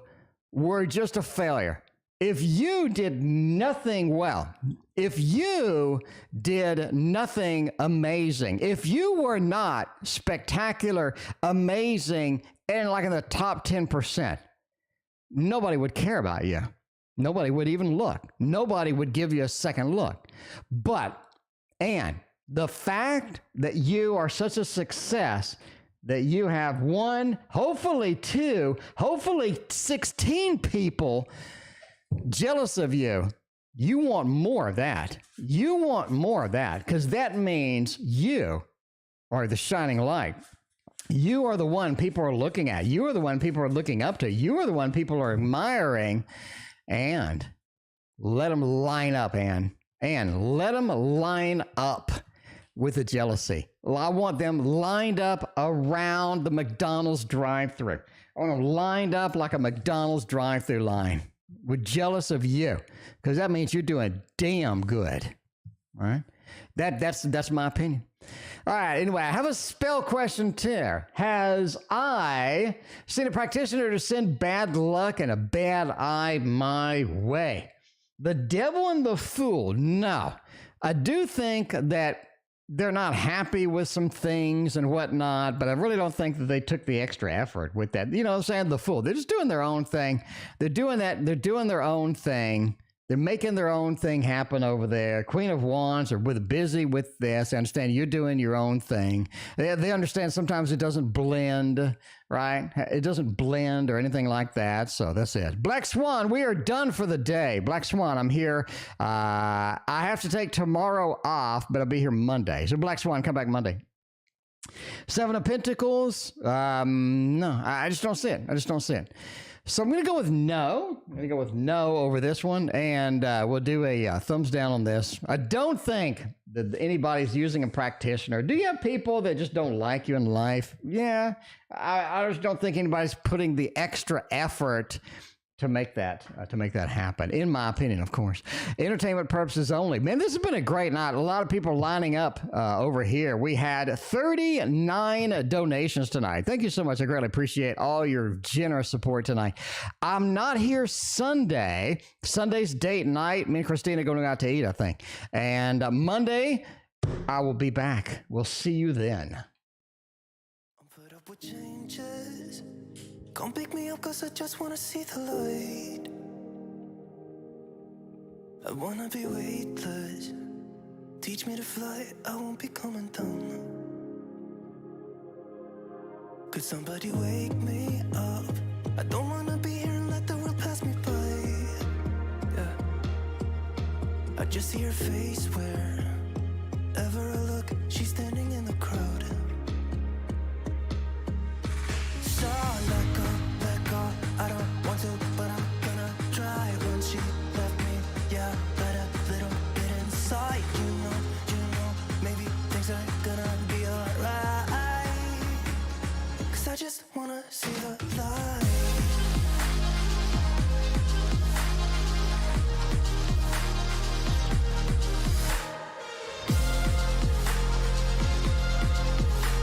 were just a failure, if you did nothing well, if you did nothing amazing, if you were not spectacular, amazing, and like in the top 10%, nobody would care about you. Nobody would even look. Nobody would give you a second look. But, Ann, the fact that you are such a success, that you have one, hopefully two, hopefully 16 people jealous of you, you want more of that. Because that means you are the shining light. You are the one people are looking at. You are the one people are looking up to. You are the one people are admiring. And let them line up, Ann. Let them line up with the jealousy. I want them lined up around the McDonald's drive-thru. I want them lined up like a McDonald's drive-thru line. We're jealous of you because that means you're doing damn good. All right? That's my opinion. All right, anyway, I have a spell question too. Has I seen a practitioner to send bad luck and a bad eye my way? The devil and the fool, no. I do think that they're not happy with some things and whatnot, but I really don't think that they took the extra effort with that. You know what I'm saying? The fool. They're just doing their own thing. They're doing their own thing. They're making their own thing happen over there. Queen of Wands are busy with this. They understand you're doing your own thing. They understand sometimes it doesn't blend, right? It doesn't blend or anything like that. So that's it. Black Swan, we are done for the day. Black Swan, I'm here. I have to take tomorrow off, but I'll be here Monday. So Black Swan, come back Monday. Seven of Pentacles. No, I just don't see it. So I'm going to go with no. I'm going to go with no over this one, and we'll do a thumbs down on this. I don't think that anybody's using a practitioner. Do you have people that just don't like you in life? Yeah. I just don't think anybody's putting the extra effort to make that happen, in my opinion, of course. Entertainment purposes only. Man, this has been a great night. A lot of people lining up over here. We had 39 donations tonight. Thank you so much. I greatly appreciate all your generous support tonight. I'm not here Sunday. Sunday's date night. Me and Christina going out to eat, I think. And Monday, I will be back. We'll see you then. I'm fed up with changes. Come pick me up cause I just wanna see the light. I wanna be weightless. Teach me to fly, I won't be coming down. Could somebody wake me up? I don't wanna be here and let the world pass me by. Yeah. I just see her face wherever I look, she's standing